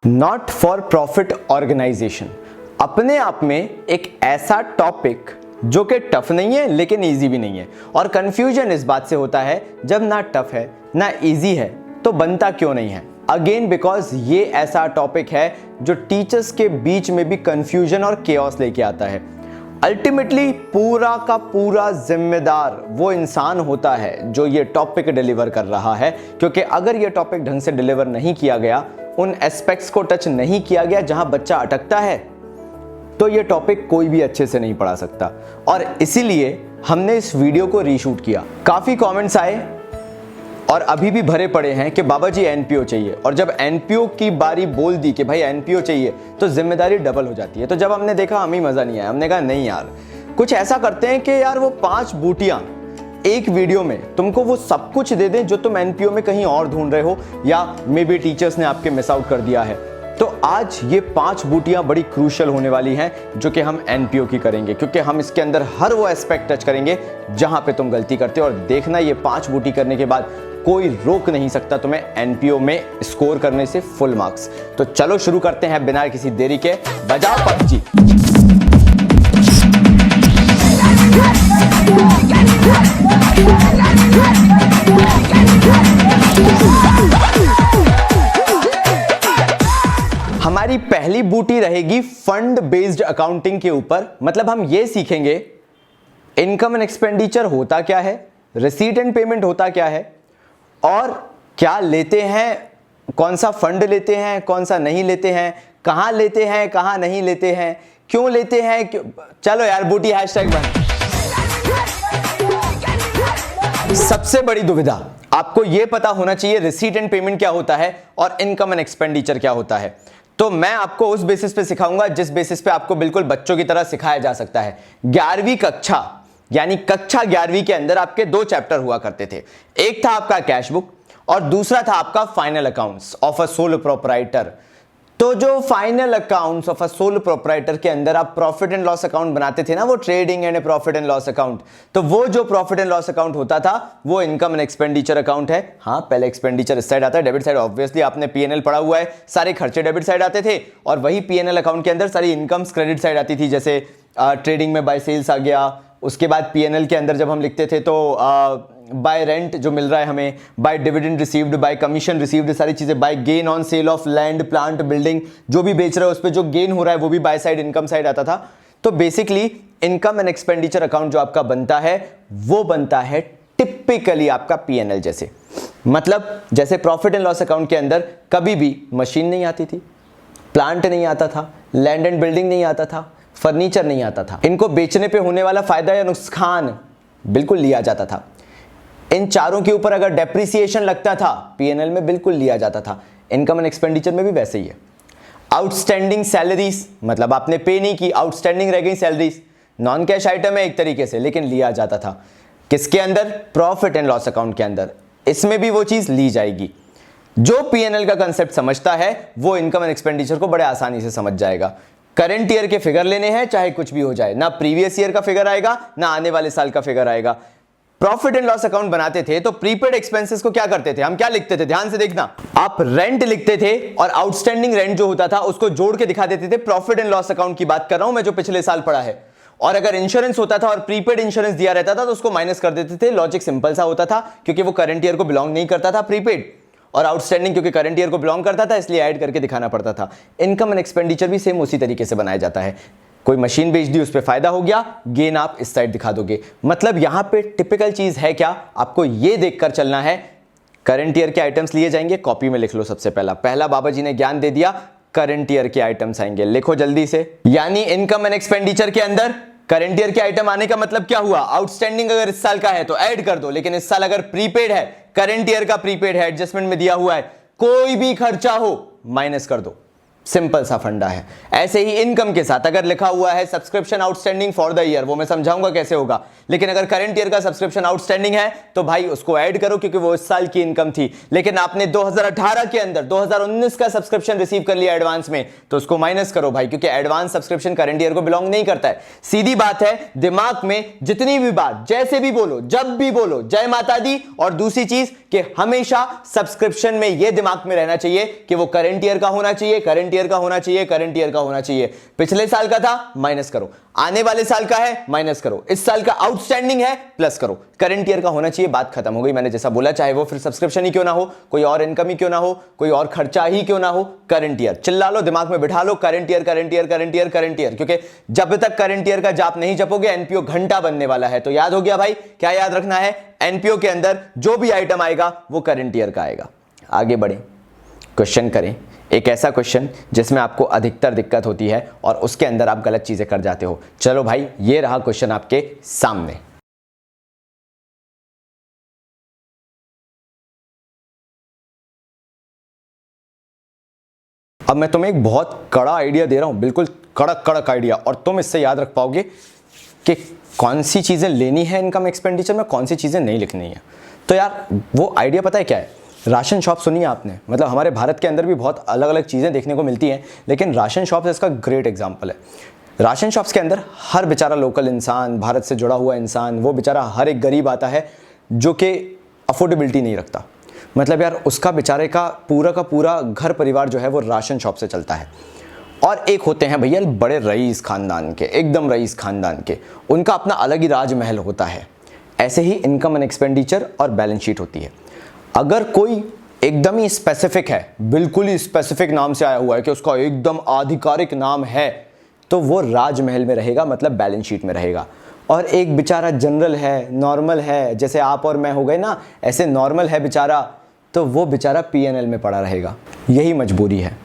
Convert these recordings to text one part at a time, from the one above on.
Not for profit organisation अपने आप में एक ऐसा टॉपिक जो कि टफ नहीं है लेकिन इजी भी नहीं है। और कंफ्यूजन इस बात से होता है जब ना टफ है ना इजी है तो बनता क्यों नहीं है। अगेन बिकॉज ये ऐसा टॉपिक है जो टीचर्स के बीच में भी कंफ्यूजन और केओस लेके आता है। अल्टीमेटली पूरा का पूरा जिम्मेदार वो इंसान होता है जो ये टॉपिक डिलीवर कर रहा है, क्योंकि अगर ये टॉपिक ढंग से डिलीवर नहीं किया गया, उन एस्पेक्ट्स को टच नहीं किया गया जहां बच्चा अटकता है, तो ये टॉपिक कोई भी अच्छे से नहीं पढ़ा सकता। और इसीलिए हमने इस वीडियो को रीशूट किया। काफी कमेंट्स आए और अभी भी भरे पड़े हैं कि बाबा जी एनपीओ चाहिए, और जब एनपीओ की बारी बोल दी कि भाई एनपीओ चाहिए तो जिम्मेदारी डबल हो जाती है। तो जब हमने देखा हमें मजा नहीं आया, हमने कहा नहीं यार, कुछ ऐसा करते हैं कि यार वो 5 बूटियां एक वीडियो में तुमको वो सब कुछ दे दें जो तुम एनपीओ में कहीं और ढूंढ रहे हो, या मे बी टीचर्स ने आपके मिस आउट कर दिया है। तो आज ये 5 बूटियां बड़ी क्रूशियल होने वाली हैं जो कि हम एनपीओ की करेंगे, क्योंकि हम इसके अंदर हर वो एस्पेक्ट टच करेंगे जहां पे तुम गलती करते हो। और देखना, ये 5 बूटी करने के बाद कोई रोक नहीं सकता तुम्हें एनपीओ में स्कोर करने से फुल मार्क्स। तो चलो शुरू करते हैं बिना किसी देरी के। बजाओ पबजी। हमारी पहली बूटी रहेगी फंड बेस्ड अकाउंटिंग के ऊपर। मतलब हम ये सीखेंगे इनकम एंड एक्सपेंडिचर होता क्या है, रिसीट एंड पेमेंट होता क्या है, और क्या लेते हैं, कौन सा फंड लेते हैं, कौन सा नहीं लेते हैं, कहां लेते हैं, कहां नहीं लेते हैं, क्यों लेते हैं, क्यों। चलो यार बूटी हैशटैग बन। सबसे बड़ी दुविधा आपको यह पता होना चाहिए रिसीट एंड पेमेंट क्या होता है और इनकम एंड एक्सपेंडिचर क्या होता है। तो मैं आपको उस बेसिस पे सिखाऊंगा जिस बेसिस पे आपको बिल्कुल बच्चों की तरह सिखाया जा सकता है। 11वीं कक्षा यानी कक्षा 11वीं के अंदर आपके 2 चैप्टर हुआ करते थे। एक था आपका कैश बुक और दूसरा था आपका final accounts of a sole proprietor. तो जो final accounts of a sole proprietor के अंदर आप प्रॉफिट एंड लॉस अकाउंट बनाते थे ना, वो trading and profit and loss account, तो वो जो प्रॉफिट एंड लॉस अकाउंट होता था वो इनकम एंड एक्सपेंडिचर अकाउंट है। हाँ, पहले एक्सपेंडिचर इस साइड आता है, डेबिट साइड ऑब्वियसली आपने पीएनएल पढ़ा हुआ है, सारे खर्चे डेबिट साइड आते थे, और वही पीएनएल अकाउंट के अंदर सारी इनकम्स क्रेडिट साइड आती थी। जैसे ट्रेडिंग में बाय सेल्स आ गया, उसके बाद पीएनएल के अंदर जब हम लिखते थे तो बाय रेंट जो मिल रहा है हमें, by dividend received, by commission received, सारी चीजें, by gain on sale of land plant building, जो भी बेच रहे हो उस पर जो गेन हो रहा है वो भी बाय साइड इनकम साइड आता था। तो basically income and expenditure account जो आपका बनता है वो बनता है टिपिकली आपका पीएनएल जैसे। मतलब जैसे प्रॉफिट एंड लॉस अकाउंट के अंदर कभी भी मशीन नहीं आती थी, प्लांट नहीं आता था, लैंड एंड बिल्डिंग नहीं आता था, फर्नीचर नहीं आता था, इनको बेचने पे होने वाला फायदा या नुकसान बिल्कुल लिया जाता था। इन चारों के ऊपर अगर डेप्रिसिएशन लगता था पीएनएल में बिल्कुल लिया जाता था। इनकम एंड एक्सपेंडिचर में भी वैसे ही है। आउटस्टैंडिंग सैलरीज, मतलब आपने पे नहीं की, आउटस्टैंडिंग रह गई सैलरीज, नॉन कैश आइटम है एक तरीके से, लेकिन लिया जाता था किसके अंदर, प्रॉफिट एंड लॉस अकाउंट के अंदर। इसमें भी वो चीज ली जाएगी। जो पीएनएल का कंसेप्ट समझता है वो इनकम एंड एक्सपेंडिचर को बड़े आसानी से समझ जाएगा। करंट ईयर के फिगर लेने हैं चाहे कुछ भी हो जाए, ना प्रीवियस ईयर का फिगर आएगा ना आने वाले साल का फिगर आएगा। प्रॉफिट एंड लॉस अकाउंट बनाते थे तो प्रीपेड एक्सपेंसेस को क्या करते थे, हम क्या लिखते थे, ध्यान से देखना, आप रेंट लिखते थे और आउटस्टैंडिंग रेंट जो होता था उसको जोड़ के दिखा देते थे। प्रॉफिट एंड लॉस अकाउंट की बात कर रहा हूं मैं, जो पिछले साल पढ़ा है। और अगर इंश्योरेंस होता था और प्रीपेड इंश्योरेंस दिया रहता था तो उसको माइनस कर देते थे। लॉजिक सिंपल सा होता था, क्योंकि वो करंट ईयर को बिलोंग नहीं करता था प्रीपेड, और आउटस्टैंडिंग क्योंकि करंट ईयर को बिलोंग करता था इसलिए ऐड करके दिखाना पड़ता था। इनकम एंड एक्सपेंडिचर भी सेम उसी तरीके से बनाया जाता है। कोई मशीन बेच दी, उस पे फायदा हो गया, गेन आप इस साइड दिखा दोगे। मतलब यहां पे टिपिकल चीज है क्या, आपको ये देखकर चलना है। करंट ईयर के आइटम्स लिए जाएंगे, कॉपी में लिख लो। सबसे पहला बाबा जी ने ज्ञान दे दिया, करंट ईयर के आइटम्स आएंगे, लिखो जल्दी से। यानी इनकम एंड एक्सपेंडिचर के अंदर करंट ईयर के आइटम आने का मतलब क्या हुआ, आउटस्टैंडिंग अगर इस साल का है तो ऐड कर दो, लेकिन इस साल अगर प्रीपेड है, करंट ईयर का प्रीपेड है, एडजस्टमेंट में दिया हुआ है, कोई भी खर्चा हो माइनस कर दो। सिंपल सा फंडा है। ऐसे ही इनकम के साथ अगर लिखा हुआ है subscription outstanding for the year, वो मैं समझाऊंगा कैसे होगा, लेकिन अगर करंट ईयर का सब्सक्रिप्शन आउटस्टैंडिंग है तो भाई उसको ऐड करो, क्योंकि वो इस साल की इनकम थी। लेकिन आपने 2018 के अंदर 2019 का सब्सक्रिप्शन रिसीव कर लिया एडवांस में, तो उसको माइनस करो भाई, क्योंकि एडवांस सब्सक्रिप्शन करंट ईयर को बिलोंग नहीं करता है। सीधी बात है, दिमाग में जितनी भी बात जैसे भी बोलो, जब भी बोलो, जय माता दी, और दूसरी चीज कि हमेशा सब्सक्रिप्शन में यह दिमाग में रहना चाहिए कि वो करंट ईयर का होना चाहिए, करंट ईयर का होना चाहिए, करंट ईयर का होना चाहिए। पिछले साल का था माइनस करो, आने वाले साल का है माइनस करो, इस साल का आउटस्टैंडिंग है प्लस करो, करंट ईयर का होना चाहिए। बात खत्म हो गई। मैंने जैसा बोला, चाहे वो फिर सब्सक्रिप्शन ही क्यों ना हो, कोई और इनकम ही क्यों ना हो, कोई और खर्चा ही क्यों ना हो, करंट ईयर चिल्ला लो, दिमाग में बिठा लो, current year current year current year current year. क्योंकि जब तक करंट ईयर का जाप नहीं जपोगे एनपीओ घंटा बनने वाला है। तो याद हो गया भाई, क्या याद रखना है, एनपीओ के अंदर जो भी आइटम आएगा वो करंट ईयर का आएगा। आगे बढ़े, क्वेश्चन करें, एक ऐसा क्वेश्चन जिसमें आपको अधिकतर दिक्कत होती है और उसके अंदर आप गलत चीजें कर जाते हो। चलो भाई, ये रहा क्वेश्चन आपके सामने। अब मैं तुम्हें एक बहुत कड़ा आइडिया दे रहा हूं, बिल्कुल कड़क कड़क आइडिया, और तुम इससे याद रख पाओगे कि कौन सी चीजें लेनी है इनकम एक्सपेंडिचर में, कौन सी चीजें नहीं लिखनी है। तो यार वो आइडिया पता है क्या है, राशन शॉप सुनी है आपने, मतलब हमारे भारत के अंदर भी बहुत अलग अलग चीज़ें देखने को मिलती हैं, लेकिन राशन शॉप्स इसका ग्रेट एग्जांपल है। राशन शॉप्स के अंदर हर बेचारा लोकल इंसान, भारत से जुड़ा हुआ इंसान, वो बेचारा हर एक गरीब आता है जो कि अफोर्डेबिलिटी नहीं रखता। मतलब यार उसका बेचारे का पूरा घर परिवार जो है वो राशन शॉप से चलता है। और एक होते हैं भैया बड़े रईस खानदान के, एकदम रईस खानदान के, उनका अपना अलग ही राजमहल होता है। ऐसे ही इनकम एंड एक्सपेंडिचर और बैलेंस शीट होती है। अगर कोई एकदम ही स्पेसिफिक है, बिल्कुल ही स्पेसिफिक नाम से आया हुआ है कि उसका एकदम आधिकारिक नाम है, तो वो राजमहल में रहेगा, मतलब बैलेंस शीट में रहेगा। और एक बेचारा जनरल है, नॉर्मल है, जैसे आप और मैं हो गए ना, ऐसे नॉर्मल है बेचारा, तो वो बेचारा पीएनएल में पड़ा रहेगा। यही मजबूरी है।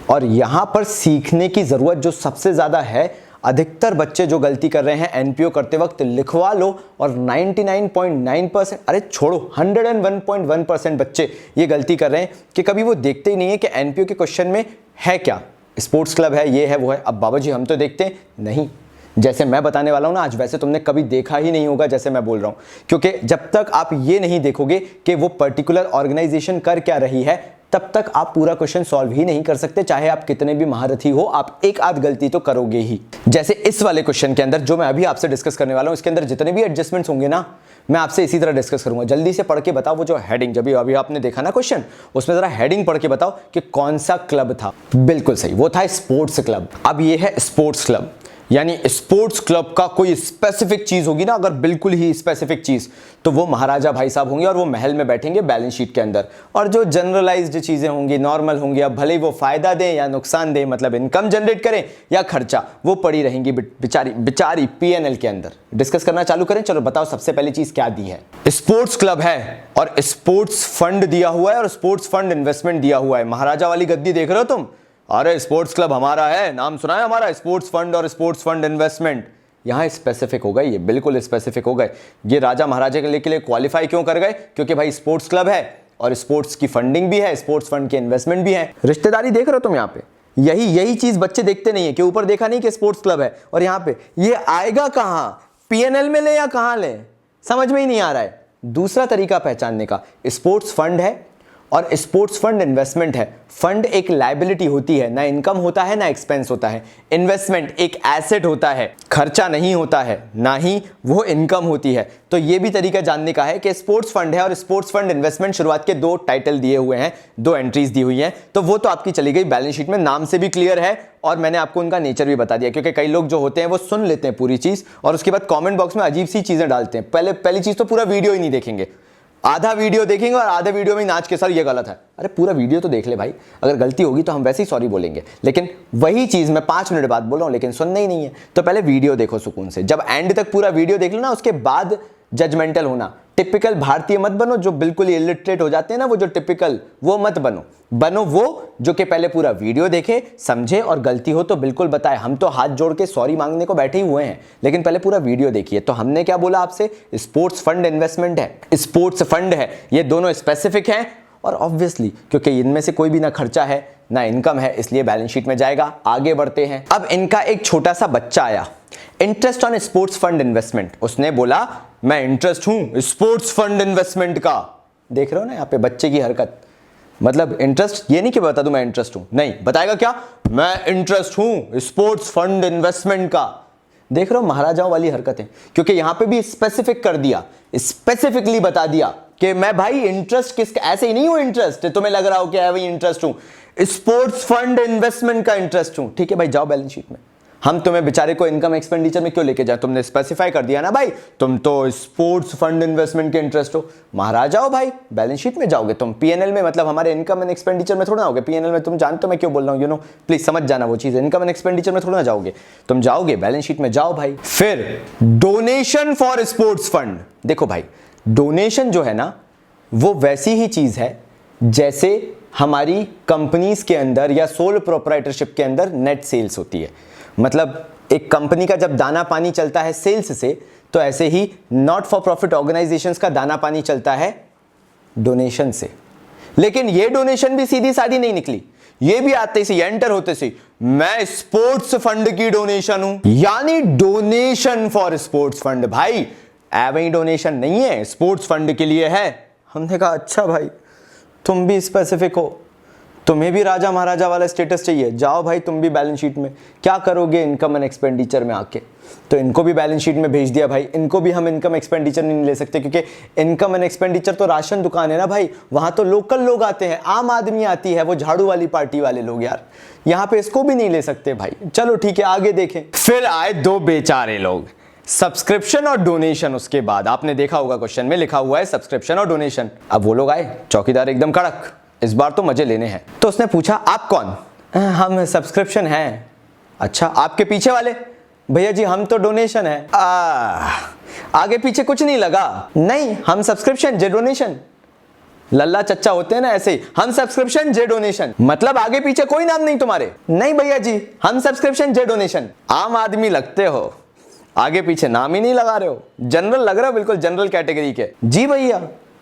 और यहाँ पर सीखने की ज़रूरत जो सबसे ज़्यादा है, अधिकतर बच्चे जो गलती कर रहे हैं एनपीओ करते वक्त, लिखवा लो, और 99.9%, अरे छोड़ो 101.1% बच्चे ये गलती कर रहे हैं कि कभी वो देखते ही नहीं है कि एनपीओ के क्वेश्चन में है क्या, स्पोर्ट्स क्लब है, ये है, वो है। अब बाबा जी हम तो देखते नहीं, जैसे मैं बताने वाला हूं ना आज, वैसे तुमने कभी देखा ही नहीं होगा जैसे मैं बोल रहा हूं। क्योंकि जब तक आप ये नहीं देखोगे कि वो पर्टिकुलर ऑर्गेनाइजेशन कर क्या रही है, तब तक आप पूरा क्वेश्चन सॉल्व ही नहीं कर सकते, चाहे आप कितने भी महारथी हो, आप एक आध गलती तो करोगे ही। जैसे इस वाले क्वेश्चन के अंदर जो मैं अभी आपसे डिस्कस करने वाला हूं, इसके अंदर जितने भी एडजस्टमेंट्स होंगे ना, मैं आपसे इसी तरह डिस्कस करूंगा। जल्दी से पढ़ के बताओ, वो जो हेडिंग जब अभी आपने देखा ना क्वेश्चन, उसमें जरा हेडिंग पढ़ के बताओ कि कौन सा क्लब था। बिल्कुल सही, वो था स्पोर्ट्स क्लब। अब ये है स्पोर्ट्स क्लब, यानी स्पोर्ट्स क्लब का कोई स्पेसिफिक चीज होगी ना, अगर बिल्कुल ही स्पेसिफिक चीज, तो वो महाराजा भाई साहब होंगे और वो महल में बैठेंगे बैलेंस शीट के अंदर। और जो जनरलाइज्ड चीजें होंगी, नॉर्मल होंगी, अब भले ही वो फायदा दें या नुकसान दें, मतलब इनकम जनरेट करें या खर्चा, वो पड़ी रहेंगी बेचारी पीएनएल के अंदर। डिस्कस करना चालू करें। चलो बताओ सबसे पहली चीज क्या दी है। स्पोर्ट्स क्लब है और स्पोर्ट्स फंड दिया हुआ है और स्पोर्ट्स फंड इन्वेस्टमेंट दिया हुआ है। महाराजा वाली गद्दी देख रहे हो तुम, अरे स्पोर्ट्स क्लब हमारा है, नाम सुना है हमारा, स्पोर्ट्स फंड और स्पोर्ट्स फंड इन्वेस्टमेंट। यहां स्पेसिफिक हो गए, ये बिल्कुल स्पेसिफिक हो गए। ये राजा महाराजा के लिए क्वालिफाई क्यों कर गए? क्योंकि भाई स्पोर्ट्स क्लब है और स्पोर्ट्स की फंडिंग भी है, स्पोर्ट्स फंड के इन्वेस्टमेंट भी है। रिश्तेदारी देख रहे हो तुम यहाँ पे, यही चीज बच्चे देखते नहीं है कि ऊपर देखा नहीं कि स्पोर्ट्स क्लब है और यहाँ पे ये आएगा कहां, पीएनएल में ले या कहां ले, समझ में ही नहीं आ रहा है। दूसरा तरीका पहचानने का, स्पोर्ट्स फंड है और स्पोर्ट्स फंड इन्वेस्टमेंट है। फंड एक लायबिलिटी होती है, ना इनकम होता है ना एक्सपेंस होता है। इन्वेस्टमेंट एक एसेट होता है, खर्चा नहीं होता है, ना ही वो इनकम होती है। तो ये भी तरीका जानने का है कि स्पोर्ट्स फंड है और स्पोर्ट्स फंड इन्वेस्टमेंट, शुरुआत के दो टाइटल दिए हुए हैं, दो एंट्रीज दी हुई हैं, तो वो तो आपकी चली गई बैलेंस शीट में, नाम से भी क्लियर है और मैंने आपको उनका नेचर भी बता दिया। क्योंकि कई लोग जो होते हैं वो सुन लेते हैं पूरी चीज और उसके बाद कमेंट बॉक्स में अजीब सी चीजें डालते हैं। पहली चीज तो पूरा वीडियो ही नहीं देखेंगे, आधा वीडियो देखेंगे और आधे वीडियो में नाच के सर ये गलत है। अरे पूरा वीडियो तो देख ले भाई, अगर गलती होगी तो हम वैसे ही सॉरी बोलेंगे, लेकिन वही चीज मैं 5 मिनट बाद बोल रहा हूं, लेकिन सुनना ही नहीं है। तो पहले वीडियो देखो सुकून से, जब एंड तक पूरा वीडियो देख लो ना, उसके बाद जजमेंटल होना। टिपिकल भारतीय मत बनो जो बिल्कुल ही इलिटरेट हो जाते हैं ना, वो जो टिपिकल, वो मत बनो वो जो कि पहले पूरा वीडियो देखे, समझे और गलती हो तो बिल्कुल बताए। हम तो हाथ जोड़ के सॉरी मांगने को बैठे ही हुए हैं, लेकिन पहले पूरा वीडियो देखिए। तो हमने क्या बोला आपसे, स्पोर्ट्स फंड इन्वेस्टमेंट है, स्पोर्ट्स फंड है, ये दोनों स्पेसिफिक हैं और ऑब्वियसली क्योंकि इनमें से कोई भी ना खर्चा है ना इनकम है, इसलिए बैलेंस शीट में जाएगा। आगे बढ़ते हैं। अब इनका एक छोटा सा बच्चा आया, interest on sports fund investment. उसने बोला मैं इंटरेस्ट हूं स्पोर्ट्स फंड इन्वेस्टमेंट का। देख रहे हो ना यहाँ पे बच्चे की हरकत, मतलब इंटरेस्ट ये नहीं कि बता दूं मैं इंटरेस्ट हूं, नहीं, बताएगा क्या, मैं इंटरेस्ट हूं स्पोर्ट्स फंड इन्वेस्टमेंट का। देख रहे हो महाराजाओं वाली हरकतें, क्योंकि यहां पे भी स्पेसिफिक कर दिया, स्पेसिफिकली बता दिया कि मैं भाई इंटरेस्ट किसका, ऐसे ही नहीं हूं इंटरेस्ट, तुम्हें लग रहा हो कि भाई इंटरेस्ट हूं, स्पोर्ट्स फंड इन्वेस्टमेंट का इंटरेस्ट हूं। ठीक है भाई, जाओ बैलेंस शीट में। हम तुम्हें बेचारे को इनकम एक्सपेंडिचर में क्यों लेके जाए, तुमने स्पेसिफाई कर दिया ना भाई तुम तो स्पोर्ट्स फंड इन्वेस्टमेंट के इंटरेस्ट हो, महाराज जाओ भाई बैलेंस शीट में जाओगे तुम, पीएनएल में, मतलब हमारे इनकम एंड एक्सपेंडिचर में थोड़ा ना होगे, पीएनएल में तुम जानते हो मैं क्यों बोल रहा हूं, यू नो, प्लीज समझ जाना वो चीज, इनकम एंड एक्सपेंडिचर में थोड़ा ना जाओगे, तुम जाओगे बैलेंस शीट में, जाओ भाई। फिर डोनेशन फॉर स्पोर्ट्स फंड, देखो भाई डोनेशन जो है ना वो वैसी ही चीज है जैसे हमारी कंपनीज के अंदर या सोल प्रोप्राइटरशिप के अंदर नेट सेल्स होती है। मतलब एक कंपनी का जब दाना पानी चलता है सेल्स से, तो ऐसे ही नॉट फॉर प्रॉफिट ऑर्गेनाइजेशंस का दाना पानी चलता है डोनेशन से। लेकिन ये डोनेशन भी सीधी सादी नहीं निकली, ये भी आते से एंटर होते से मैं स्पोर्ट्स फंड की डोनेशन हूं, यानी डोनेशन फॉर स्पोर्ट्स फंड। भाई एवं डोनेशन नहीं है, स्पोर्ट्स फंड के लिए है। हमने कहा अच्छा भाई तुम भी स्पेसिफिक हो, तुम्हें भी राजा महाराजा वाला स्टेटस चाहिए, जाओ भाई तुम भी बैलेंस शीट में। क्या करोगे इनकम एंड एक्सपेंडिचर में आके, तो इनको भी बैलेंस शीट में भेज दिया भाई। इनको भी हम इनकम एक्सपेंडिचर नहीं ले सकते, क्योंकि इनकम एंड एक्सपेंडिचर तो राशन दुकान है ना भाई, वहां तो लोकल लोग आते हैं, आम आदमी आती है, वो झाड़ू वाली पार्टी वाले लोग यार, यहाँ पे इसको भी नहीं ले सकते भाई। चलो ठीक है आगे देखें। फिर आए दो बेचारे लोग, सब्सक्रिप्शन और डोनेशन। उसके बाद आपने देखा होगा क्वेश्चन में लिखा हुआ है सब्सक्रिप्शन और डोनेशन। अब वो लोग आए चौकीदार एकदम कड़क, इस बार तो मजे लेने हैं। तो उसने पूछा आप कौन, हम सब्सक्रिप्शन हैं। अच्छा आपके पीछे वाले, भैया जी हम तो डोनेशन है। आगे पीछे कुछ नहीं लगा, नहीं हम सब्सक्रिप्शन जे डोनेशन, लल्ला चच्चा होते हैं ना ऐसे ही, हम सब्सक्रिप्शन जे डोनेशन, मतलब आगे पीछे कोई नाम नहीं तुम्हारे। नहीं भैया जी हम सब्सक्रिप्शन जे डोनेशन। आम आदमी लगते हो, आगे पीछे नाम ही नहीं लगा रहे हो, जनरल लग रहा हो, बिल्कुल जनरल कैटेगरी के। जी भैया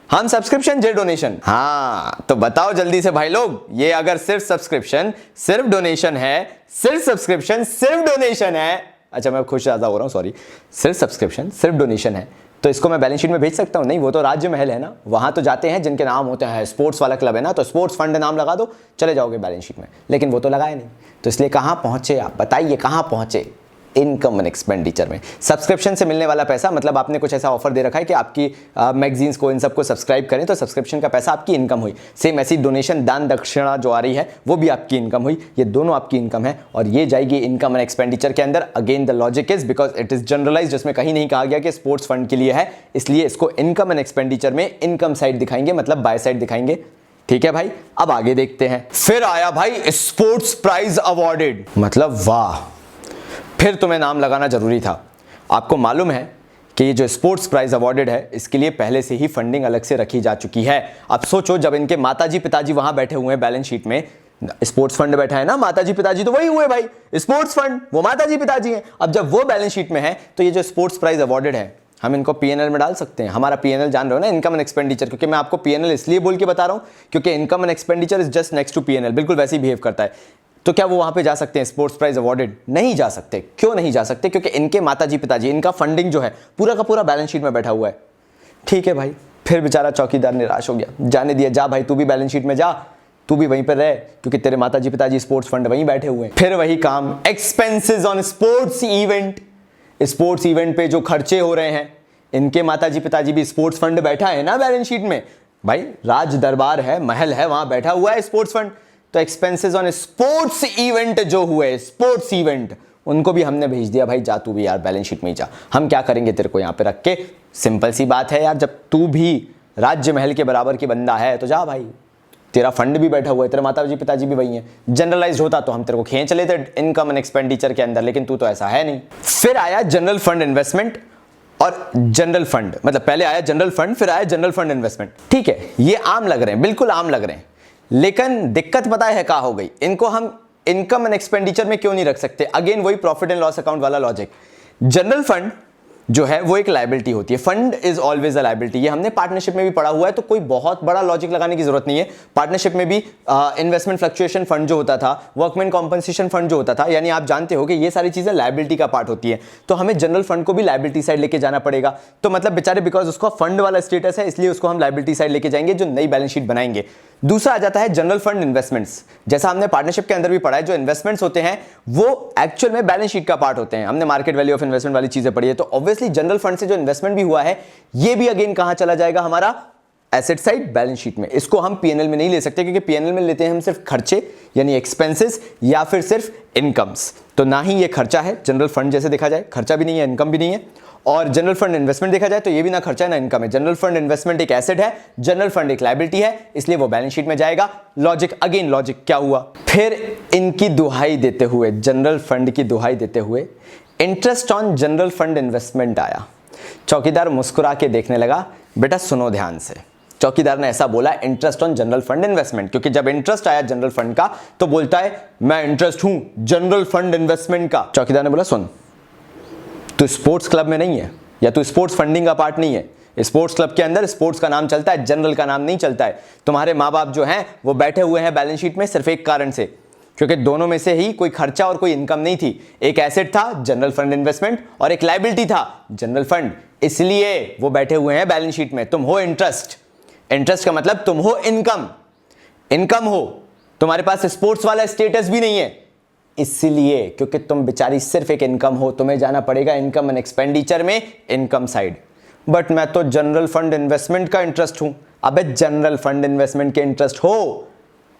हम सब्सक्रिप्शन जे डोनेशन। हाँ तो बताओ जल्दी से भाई लोग, ये अगर सिर्फ सब्सक्रिप्शन सिर्फ डोनेशन है, सिर्फ सब्सक्रिप्शन सिर्फ डोनेशन है, अच्छा मैं खुश ज्यादा हो रहा हूं सॉरी, सिर्फ सब्सक्रिप्शन सिर्फ डोनेशन है, तो इसको मैं बैलेंस शीट में भेज सकता हूं? नहीं, वो तो राज्य महल है ना, वहां तो जाते हैं जिनके नाम होते हैं, स्पोर्ट्स वाला क्लब है ना, तो स्पोर्ट्स फंड नाम लगा दो, चले जाओगे बैलेंस शीट में। लेकिन वो तो लगाए नहीं, तो इसलिए कहां पहुंचे आप बताइए, कहां पहुंचे? इनकम एंड एक्सपेंडिचर में। सब्सक्रिप्शन से मिलने वाला पैसा, मतलब आपने कुछ ऐसा ऑफर दे रखा है कि आपकी मैगजीन्स को इन सबको सब्सक्राइब करें तो सब्सक्रिप्शन का पैसा आपकी इनकम हुई। सेम ऐसी डोनेशन दान दक्षिणा जो आ रही है वो भी आपकी इनकम हुई, ये दोनों आपकी इनकम है और ये जाएगी इनकम एंड एक्सपेंडिचर के अंदर। Again the logic is because it is generalised, जिसमें कहीं नहीं कहा गया कि स्पोर्ट्स फंड के लिए है, इसलिए इसको इनकम एंड एक्सपेंडिचर में इनकम साइड दिखाएंगे, मतलब बाय साइड दिखाएंगे। ठीक है भाई, अब आगे देखते हैं। फिर आया भाई स्पोर्ट्स प्राइज अवॉर्डेड, मतलब वाह, फिर तुम्हें नाम लगाना जरूरी था। आपको मालूम है कि ये जो स्पोर्ट्स प्राइज अवॉर्डेड है इसके लिए पहले से ही फंडिंग अलग से रखी जा चुकी है। अब सोचो जब इनके माताजी पिताजी वहां बैठे हुए हैं बैलेंस शीट में, स्पोर्ट्स फंड बैठा है ना, माताजी पिताजी तो वही हुए भाई, स्पोर्ट्स फंड वो माताजी पिताजी हैं। अब जब वो बैलेंस शीट में है तो ये जो स्पोर्ट्स प्राइज अवॉर्डेड है हम इनको पीएनएल में डाल सकते हैं। हमारा पीएनएल जान रहे हो ना, इनकम एंड एक्सपेंडिचर, क्योंकि मैं आपको पीएनएल इसलिए बोल के बता रहा हूं क्योंकि income and expenditure is just next to PNL, बिल्कुल वैसे ही बिहेव करता है। तो क्या वो वहां पे जा सकते हैं स्पोर्ट्स प्राइज अवॉर्डेड? नहीं जा सकते। क्यों नहीं जा सकते? क्योंकि इनके माताजी पिताजी, इनका फंडिंग जो है पूरा का पूरा बैलेंस शीट में बैठा हुआ है। ठीक है भाई, फिर बेचारा चौकीदार निराश हो गया, जाने दिया, जा भाई तू भी बैलेंस शीट में जा, तू भी वहीं पर रह, क्योंकि तेरे माताजी पिताजी स्पोर्ट्स फंड वहीं बैठे हुए हैं। फिर वही काम, expenses on sports event, sports event पे जो खर्चे हो रहे हैं, इनके माताजी पिताजी भी स्पोर्ट्स फंड बैठा है ना बैलेंस शीट में, भाई राज दरबार है, महल है, वहां बैठा हुआ है स्पोर्ट्स फंड। तो एक्सपेंसेस ऑन स्पोर्ट्स इवेंट जो हुए, स्पोर्ट्स इवेंट, उनको भी हमने भेज दिया, भाई जा तू भी यार बैलेंस शीट में ही जा, हम क्या करेंगे तेरे को यहाँ पे रख के। सिंपल सी बात है यार, जब तू भी राज्य महल के बराबर की बंदा है तो जा भाई, तेरा फंड भी बैठा हुआ है, तेरे माताजी पिताजी भी वही हैं। जनरलाइज होता तो हम तेरे को खींच लेते इनकम एंड एक्सपेंडिचर के अंदर, लेकिन तू तो ऐसा है नहीं। फिर आया जनरल फंड इन्वेस्टमेंट और जनरल फंड, मतलब पहले आया जनरल फंड फिर आया जनरल फंड इन्वेस्टमेंट। ठीक है, ये आम लग रहे हैं, बिल्कुल आम लग रहे हैं, लेकिन दिक्कत पता है क्या हो गई, इनको हम इनकम एंड एक्सपेंडिचर में क्यों नहीं रख सकते? अगेन वही प्रॉफिट एंड लॉस अकाउंट वाला लॉजिक। जनरल फंड जो है वो एक लायबिलिटी होती है, fund is always a liability, ये हमने पार्टनरशिप में भी पढ़ा हुआ है, तो कोई बहुत बड़ा लॉजिक लगाने की जरूरत नहीं है। पार्टनरशिप में भी इन्वेस्टमेंट फ्लक्चुएशन फंड जो होता था, वर्कमैन कॉम्पनसेशन फंड जो होता था, यानी आप जानते हो कि ये सारी चीजें लायबिलिटी का पार्ट होती है, तो हमें जनरल फंड को भी लायबिलिटी साइड लेके जाना पड़ेगा। तो मतलब बेचारे बिकॉज उसका फंड वाला स्टेटस है इसलिए उसको हम लायबिलिटी साइड लेके जाएंगे जो नई बैलेंस शीट बनाएंगे। दूसरा आ जाता है जनरल फंड इन्वेस्टमेंट्स, जैसा हमने पार्टनरशिप के अंदर भी पढ़ा है, जो इन्वेस्टमेंट्स होते हैं वो एक्चुअल में बैलेंस शीट का पार्ट होते हैं, हमने मार्केट वैल्यू ऑफ इन्वेस्टमेंट वाली चीजें पढ़ी है। तो ऑब्वियसली जनरल फंड से जो इन्वेस्टमेंट भी हुआ है ये भी अगेन कहां चला जाएगा, हमारा एसेट साइड बैलेंस शीट में। इसको हम पीएनएल में नहीं ले सकते क्योंकि पीएनएल में लेते हैं हम सिर्फ खर्चे यानी एक्सपेंसेस या फिर सिर्फ इनकम्स। तो ना ही ये खर्चा है जनरल फंड जैसे देखा जाए, खर्चा भी नहीं है, इनकम भी नहीं है। और जनरल फंड इन्वेस्टमेंट देखा जाए तो ये भी ना खर्चा है ना इनकम है। जनरल फंड इन्वेस्टमेंट एक एसेट है, जनरल फंड एक लायबिलिटी है, इसलिए वो बैलेंस शीट में जाएगा। लॉजिक अगेन लॉजिक क्या हुआ, फिर इनकी दुहाई देते हुए, जनरल फंड की दुहाई देते हुए interest on general fund investment आया। चौकीदार मुस्कुरा के देखने लगा, बेटा सुनो ध्यान से। चौकीदार ने ऐसा बोला interest on general fund investment, क्योंकि जब इंटरेस्ट आया जनरल फंड का तो बोलता है मैं इंटरेस्ट हूं जनरल फंड इन्वेस्टमेंट का। चौकीदार ने बोला सुन, तू स्पोर्ट्स क्लब में नहीं है या तू स्पोर्ट्स फंडिंग का पार्ट नहीं है। स्पोर्ट्स क्लब के अंदर स्पोर्ट्स का नाम चलता है, जनरल का नाम नहीं चलता है। तुम्हारे माँ बाप जो हैं वो बैठे हुए हैं बैलेंस शीट में सिर्फ एक कारण से, क्योंकि दोनों में से ही कोई खर्चा और कोई इनकम नहीं थी। एक एसेट था जनरल फंड इन्वेस्टमेंट और एक लायबिलिटी था जनरल फंड, इसलिए वो बैठे हुए हैं बैलेंस शीट में। तुम हो इंटरेस्ट, इंटरेस्ट का मतलब तुम हो इनकम, इनकम हो, तुम्हारे पास स्पोर्ट्स वाला स्टेटस भी नहीं है, इसलिए क्योंकि तुम बेचारी सिर्फ एक इनकम हो, तुम्हें जाना पड़ेगा इनकम एंड एक्सपेंडिचर में, इनकम साइड। बट मैं तो जनरल फंड इन्वेस्टमेंट का इंटरेस्ट हूं। अबे जनरल फंड इन्वेस्टमेंट के इंटरेस्ट हो,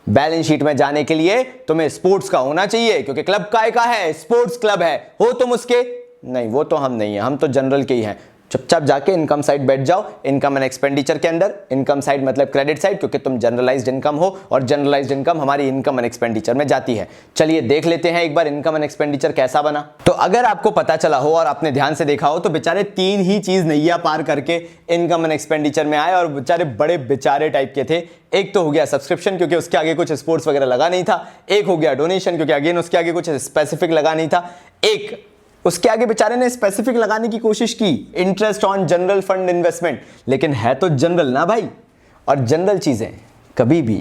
बैलेंस शीट में जाने के लिए तुम्हें स्पोर्ट्स का होना चाहिए, क्योंकि क्लब काय का है, स्पोर्ट्स क्लब है। हो तुम उसके? नहीं, वो तो हम नहीं है, हम तो जनरल के ही हैं। चुपचाप जाके इनकम साइड बैठ जाओ, इनकम एंड एक्सपेंडिचर के अंदर। इनकम साइड मतलब क्रेडिट साइड, क्योंकि तुम जनरलाइज्ड इनकम हो और जनरलाइज्ड इनकम हमारी इनकम एंड एक्सपेंडिचर में जाती है। चलिए देख लेते हैं एक बार इनकम एंड एक्सपेंडिचर कैसा बना। तो अगर आपको पता चला हो और आपने ध्यान से देखा हो तो बेचारे तीन ही चीज नैया पार करके इनकम एंड एक्सपेंडिचर में आए और बेचारे बड़े बेचारे टाइप के थे। एक तो हो गया सब्सक्रिप्शन, क्योंकि उसके आगे कुछ स्पोर्ट्स वगैरह लगा नहीं था। एक हो गया डोनेशन, क्योंकि अगेन उसके आगे कुछ स्पेसिफिक लगा नहीं था। एक उसके आगे बेचारे ने स्पेसिफिक लगाने की कोशिश की, interest on general fund investment, लेकिन है तो जनरल ना भाई, और जनरल चीजें कभी भी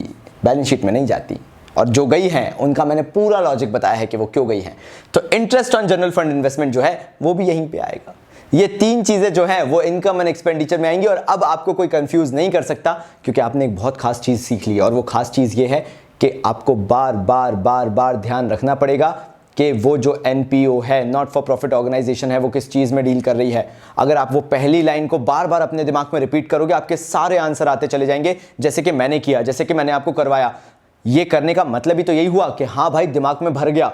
बैलेंस शीट में नहीं जाती, और जो गई हैं उनका मैंने पूरा लॉजिक बताया है कि वो क्यों गई हैं। तो interest on general fund investment जो है वो भी यहीं पे आएगा। ये तीन चीजें जो है वो इनकम एंड एक्सपेंडिचर में आएंगी। और अब आपको कोई कंफ्यूज नहीं कर सकता, क्योंकि आपने एक बहुत खास चीज सीख ली, और वो खास चीज ये है कि आपको बार बार बार बार ध्यान रखना पड़ेगा कि वो जो एनपीओ है, नॉट फॉर प्रॉफिट ऑर्गेनाइजेशन है, वो किस चीज़ में डील कर रही है। अगर आप वो पहली लाइन को बार बार अपने दिमाग में रिपीट करोगे, आपके सारे आंसर आते चले जाएंगे, जैसे कि मैंने किया, जैसे कि मैंने आपको करवाया। ये करने का मतलब ही तो यही हुआ कि हाँ भाई दिमाग में भर गया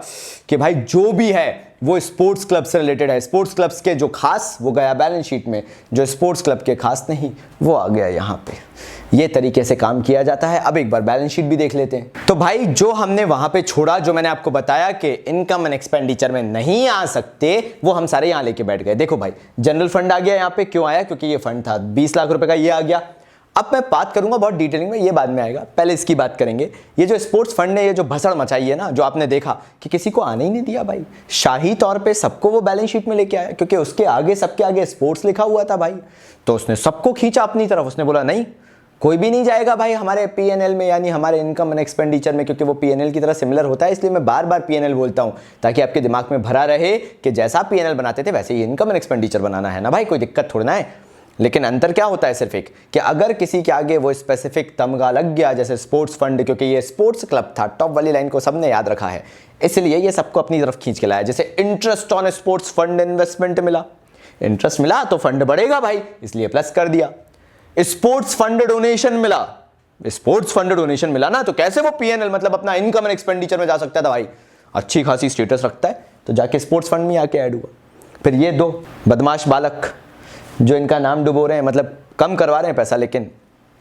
कि भाई जो भी है वो स्पोर्ट्स क्लब से रिलेटेड है। स्पोर्ट्स क्लब्स के जो खास वो गया बैलेंस शीट में, जो स्पोर्ट्स क्लब के खास नहीं वो आ गया यहाँ पे। ये तरीके से काम किया जाता है। अब एक बार बैलेंस शीट भी देख लेते हैं। तो भाई जो हमने वहां पे छोड़ा, जो मैंने आपको बताया कि इनकम एंड एक्सपेंडिचर में नहीं आ सकते, वो हम सारे यहां लेके बैठ गए। देखो भाई जनरल फंड आ गया यहाँ पे, क्यों आया? क्योंकि ये फंड था 20 लाख रुपए का, ये आ गया। अब मैं बात करूंगा बहुत डिटेलिंग में, ये बाद में आएगा, पहले इसकी बात करेंगे। ये जो स्पोर्ट्स फंड ने ये जो भसड़ मचाई है ना, जो आपने देखा कि किसी को आने ही नहीं दिया भाई, शाही तौर पे सबको वो बैलेंस शीट में लेके आया, क्योंकि उसके आगे सबके आगे स्पोर्ट्स लिखा हुआ था भाई। तो उसने सबको खींचा अपनी तरफ, उसने बोला नहीं कोई भी नहीं जाएगा भाई हमारे पीएनएल में, यानी हमारे इनकम एंड एक्सपेंडिचर में, क्योंकि वो पीएनएल की तरह सिमिलर होता है, इसलिए मैं बार बार पीएनएल बोलता हूं, ताकि आपके दिमाग में भरा रहे कि जैसा पीएनएल बनाते थे वैसे ही इनकम एंड एक्सपेंडिचर बनाना है ना भाई, कोई दिक्कत थोड़ी ना है। लेकिन अंतर क्या होता है सिर्फ एक, कि अगर किसी के आगे वो स्पेसिफिक तमगा लग गया, जैसे स्पोर्ट्स फंड, क्योंकि ये स्पोर्ट्स क्लब था, टॉप वाली लाइन को सबने याद रखा है, इसलिए ये सबको अपनी तरफ खींच के लाया। जैसे interest on sports fund investment मिला, इंटरेस्ट मिला तो फंड बढ़ेगा भाई, इसलिए प्लस कर दिया। स्पोर्ट्स फंड डोनेशन मिला, स्पोर्ट्स फंड डोनेशन मिला ना, तो कैसे वो पीएनएल मतलब अपना इनकम एंड एक्सपेंडिचर में जा सकता था भाई, अच्छी खासी स्टेटस रखता है तो जाके स्पोर्ट्स फंड में आके ऐड हुआ। फिर ये दो बदमाश बालक जो इनका नाम डुबो रहे हैं, मतलब कम करवा रहे हैं पैसा, लेकिन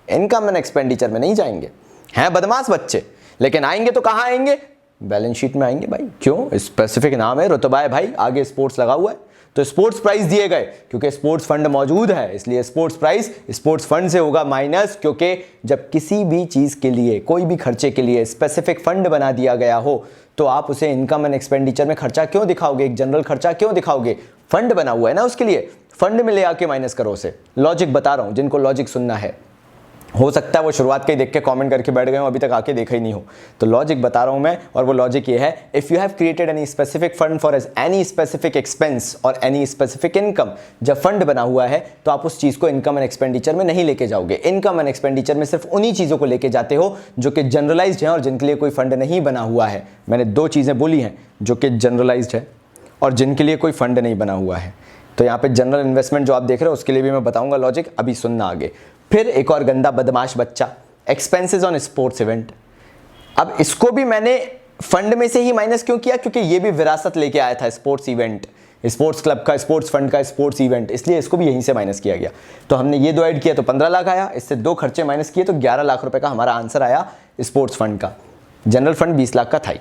इनकम एंड एक्सपेंडिचर में नहीं जाएंगे, हैं बदमाश बच्चे, लेकिन आएंगे तो कहां आएंगे? बैलेंस शीट में आएंगे भाई। क्यों? स्पेसिफिक नाम है, रुतबा है भाई, आगे स्पोर्ट्स लगा हुआ है, तो स्पोर्ट्स प्राइस दिए गए, क्योंकि स्पोर्ट्स फंड मौजूद है, इसलिए स्पोर्ट्स प्राइस स्पोर्ट्स फंड से होगा माइनस। क्योंकि जब किसी भी चीज के लिए, कोई भी खर्चे के लिए स्पेसिफिक फंड बना दिया गया हो, तो आप उसे इनकम एंड एक्सपेंडिचर में खर्चा क्यों दिखाओगे? एक जनरल खर्चा क्यों दिखाओगे? फंड बना हुआ है ना उसके लिए, फंड में ले आके माइनस करो उसे। लॉजिक बता रहा हूं, जिनको लॉजिक सुनना है, हो सकता है वो शुरुआत के ही देख के कमेंट करके बैठ गए हो, अभी तक आके देखा ही नहीं हो, तो लॉजिक बता रहा हूं मैं। और वो लॉजिक ये है, if you have created any specific fund for any specific expense और एनी स्पेसिफिक इनकम, जब फंड बना हुआ है तो आप उस चीज को इनकम एंड एक्सपेंडिचर में नहीं लेके जाओगे। इनकम एंड एक्सपेंडिचर में सिर्फ उन्हीं चीजों को लेके जाते हो जो कि जनरलाइज्ड है और जिनके लिए कोई फंड नहीं बना हुआ है। मैंने दो चीजें बोली हैं जो कि जनरलाइज्ड है और जिनके लिए कोई फंड नहीं बना हुआ है। तो यहाँ पे जनरल इन्वेस्टमेंट जो आप देख रहे हो उसके लिए भी मैं बताऊंगा लॉजिक, अभी सुनना आगे। फिर एक और गंदा बदमाश बच्चा, एक्सपेंसेस ऑन स्पोर्ट्स इवेंट। अब इसको भी मैंने फंड में से ही माइनस क्यों किया, क्योंकि ये भी विरासत लेके आया था, स्पोर्ट्स इवेंट, स्पोर्ट्स क्लब का, स्पोर्ट्स फंड का, स्पोर्ट्स इवेंट, इसलिए इसको भी यहीं से माइनस किया गया। तो हमने ये दो ऐड किया तो 15 लाख आया, इससे दो खर्चे माइनस किए तो 11 लाख रुपए का हमारा आंसर आया स्पोर्ट्स फंड का। जनरल फंड 20 लाख का था ही।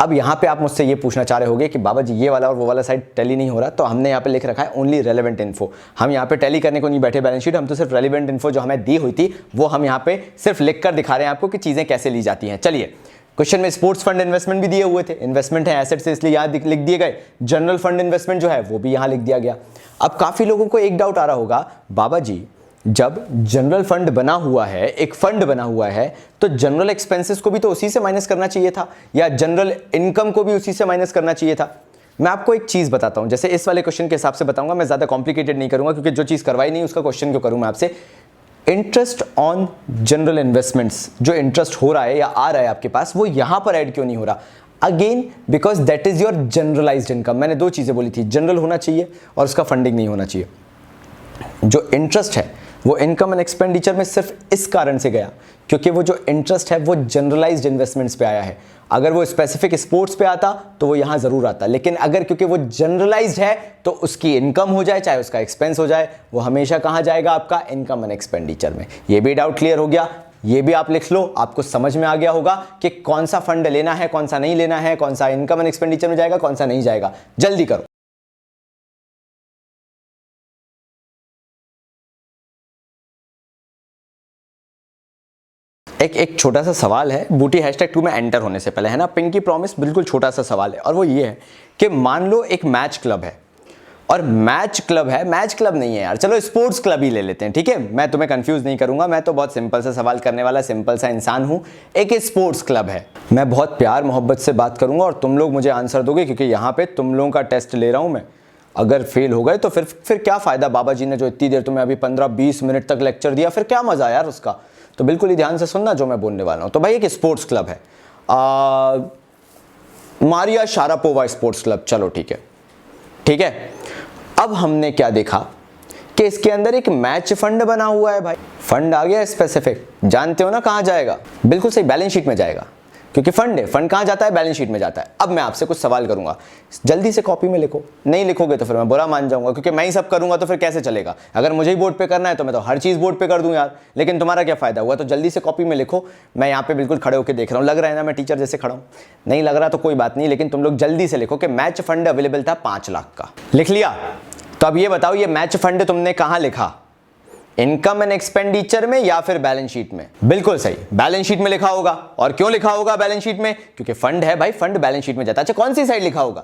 अब यहाँ पे आप मुझसे ये पूछना चाह रहे होगे कि बाबा जी ये वाला और वो वाला साइड टैली नहीं हो रहा, तो हमने यहाँ पे लिख रखा है ओनली रेलेवेंट इन्फो। हम यहाँ पे टैली करने को नहीं बैठे बैलेंस शीट, हम तो सिर्फ रेलेवेंट इन्फो जो हमें दी हुई थी वो हम यहाँ पे सिर्फ लिख कर दिखा रहे हैं आपको कि चीजें कैसे ली जाती हैं। चलिए, क्वेश्चन में स्पोर्ट्स फंड इन्वेस्टमेंट भी दिए हुए थे, इन्वेस्टमेंट है एसेट से, इसलिए यहाँ लिख दिए गए। जनरल फंड इन्वेस्टमेंट जो है वो भी यहाँ लिख दिया गया। अब काफी लोगों को एक डाउट आ रहा होगा, बाबा जी जब जनरल फंड बना हुआ है, एक फंड बना हुआ है, तो जनरल एक्सपेंसेस को भी तो उसी से माइनस करना चाहिए था, या जनरल इनकम को भी उसी से माइनस करना चाहिए था। मैं आपको एक चीज बताता हूं, जैसे इस वाले क्वेश्चन के हिसाब से बताऊंगा, मैं ज्यादा कॉम्प्लिकेटेड नहीं करूंगा क्योंकि जो चीज करवाई नहीं उसका क्वेश्चन क्यों करूं मैं आपसे। इंटरेस्ट ऑन जनरल इन्वेस्टमेंट्स, जो इंटरेस्ट हो रहा है या आ रहा है आपके पास, वो यहां पर ऐड क्यों नहीं हो रहा? Again because that is your generalised income. मैंने दो चीजें बोली थी, जनरल होना चाहिए और उसका फंडिंग नहीं होना चाहिए। जो इंटरेस्ट है वो इनकम एंड एक्सपेंडिचर में सिर्फ इस कारण से गया क्योंकि वो जो इंटरेस्ट है वो जनरलाइज्ड इन्वेस्टमेंट्स पे आया है। अगर वो स्पेसिफिक स्पोर्ट्स पे आता तो वो यहां जरूर आता, लेकिन अगर क्योंकि वो जनरलाइज्ड है तो उसकी इनकम हो जाए चाहे उसका एक्सपेंस हो जाए, वो हमेशा कहां जाएगा? आपका इनकम एंड एक्सपेंडिचर में। ये भी डाउट क्लियर हो गया, ये भी आप लिख लो, आपको समझ में आ गया होगा कि कौन सा फंड लेना है, कौन सा नहीं लेना है, कौन सा इनकम एंड एक्सपेंडिचर में जाएगा, कौन सा नहीं जाएगा। जल्दी करो। एक छोटा सा सवाल है बूटी #2 में एंटर होने से पहले, है ना, पिंकी प्रॉमिस, बिल्कुल छोटा सा सवाल है, और वो ये है कि मान लो एक मैच क्लब है, और मैच क्लब है, मैच क्लब नहीं है यार, चलो स्पोर्ट्स क्लब ही ले लेते हैं, ठीक है, मैं तुम्हें कंफ्यूज नहीं करूंगा, मैं तो बहुत सिंपल सा सवाल करने वाला सिंपल सा इंसान हूं। एक स्पोर्ट्स क्लब है, मैं बहुत प्यार मोहब्बत से बात करूंगा और तुम लोग मुझे आंसर दोगे क्योंकि यहां पे तुम लोगों का टेस्ट ले रहा हूं मैं। अगर फेल हो गए तो फिर क्या फायदा? बाबा जी ने जो इतनी देर तुम्हें अभी 15-20 मिनट तक लेक्चर दिया, फिर क्या मजा यार उसका? तो बिल्कुल ही ध्यान से सुनना जो मैं बोलने वाला हूं। तो भाई एक स्पोर्ट्स क्लब है, मारिया शारापोवा स्पोर्ट्स क्लब, चलो ठीक है, ठीक है। अब हमने क्या देखा कि इसके अंदर एक मैच फंड बना हुआ है। भाई फंड आ गया स्पेसिफिक, जानते हो ना कहां जाएगा? बिल्कुल सही, बैलेंस शीट में जाएगा, क्योंकि फंड है, फंड कहां जाता है? बैलेंस शीट में जाता है। अब मैं आपसे कुछ सवाल करूंगा, जल्दी से कॉपी में लिखो, नहीं लिखोगे तो फिर मैं बुरा मान जाऊंगा, क्योंकि मैं ही सब करूंगा तो फिर कैसे चलेगा? अगर मुझे ही बोर्ड पे करना है तो मैं तो हर चीज बोर्ड पे कर दूं यार, लेकिन तुम्हारा क्या फायदा हुआ? तो जल्दी से कॉपी में लिखो। मैं यहाँ पे बिल्कुल खड़े होकर देख रहा हूँ, लग रहा है ना मैं टीचर जैसे खड़ा हूँ? नहीं लग रहा तो कोई बात नहीं, लेकिन तुम लोग जल्दी से लिखो कि मैच फंड अवेलेबल था 5 लाख का। लिख लिया? तो अब ये बताओ, ये मैच फंड तुमने कहां लिखा? इनकम एंड एक्सपेंडिचर में या फिर बैलेंस शीट में? बिल्कुल सही, बैलेंस शीट में लिखा होगा। और क्यों लिखा होगा बैलेंस शीट में? क्योंकि फंड है भाई, फंड बैलेंस शीट में जाता है। अच्छा कौन सी साइड लिखा होगा?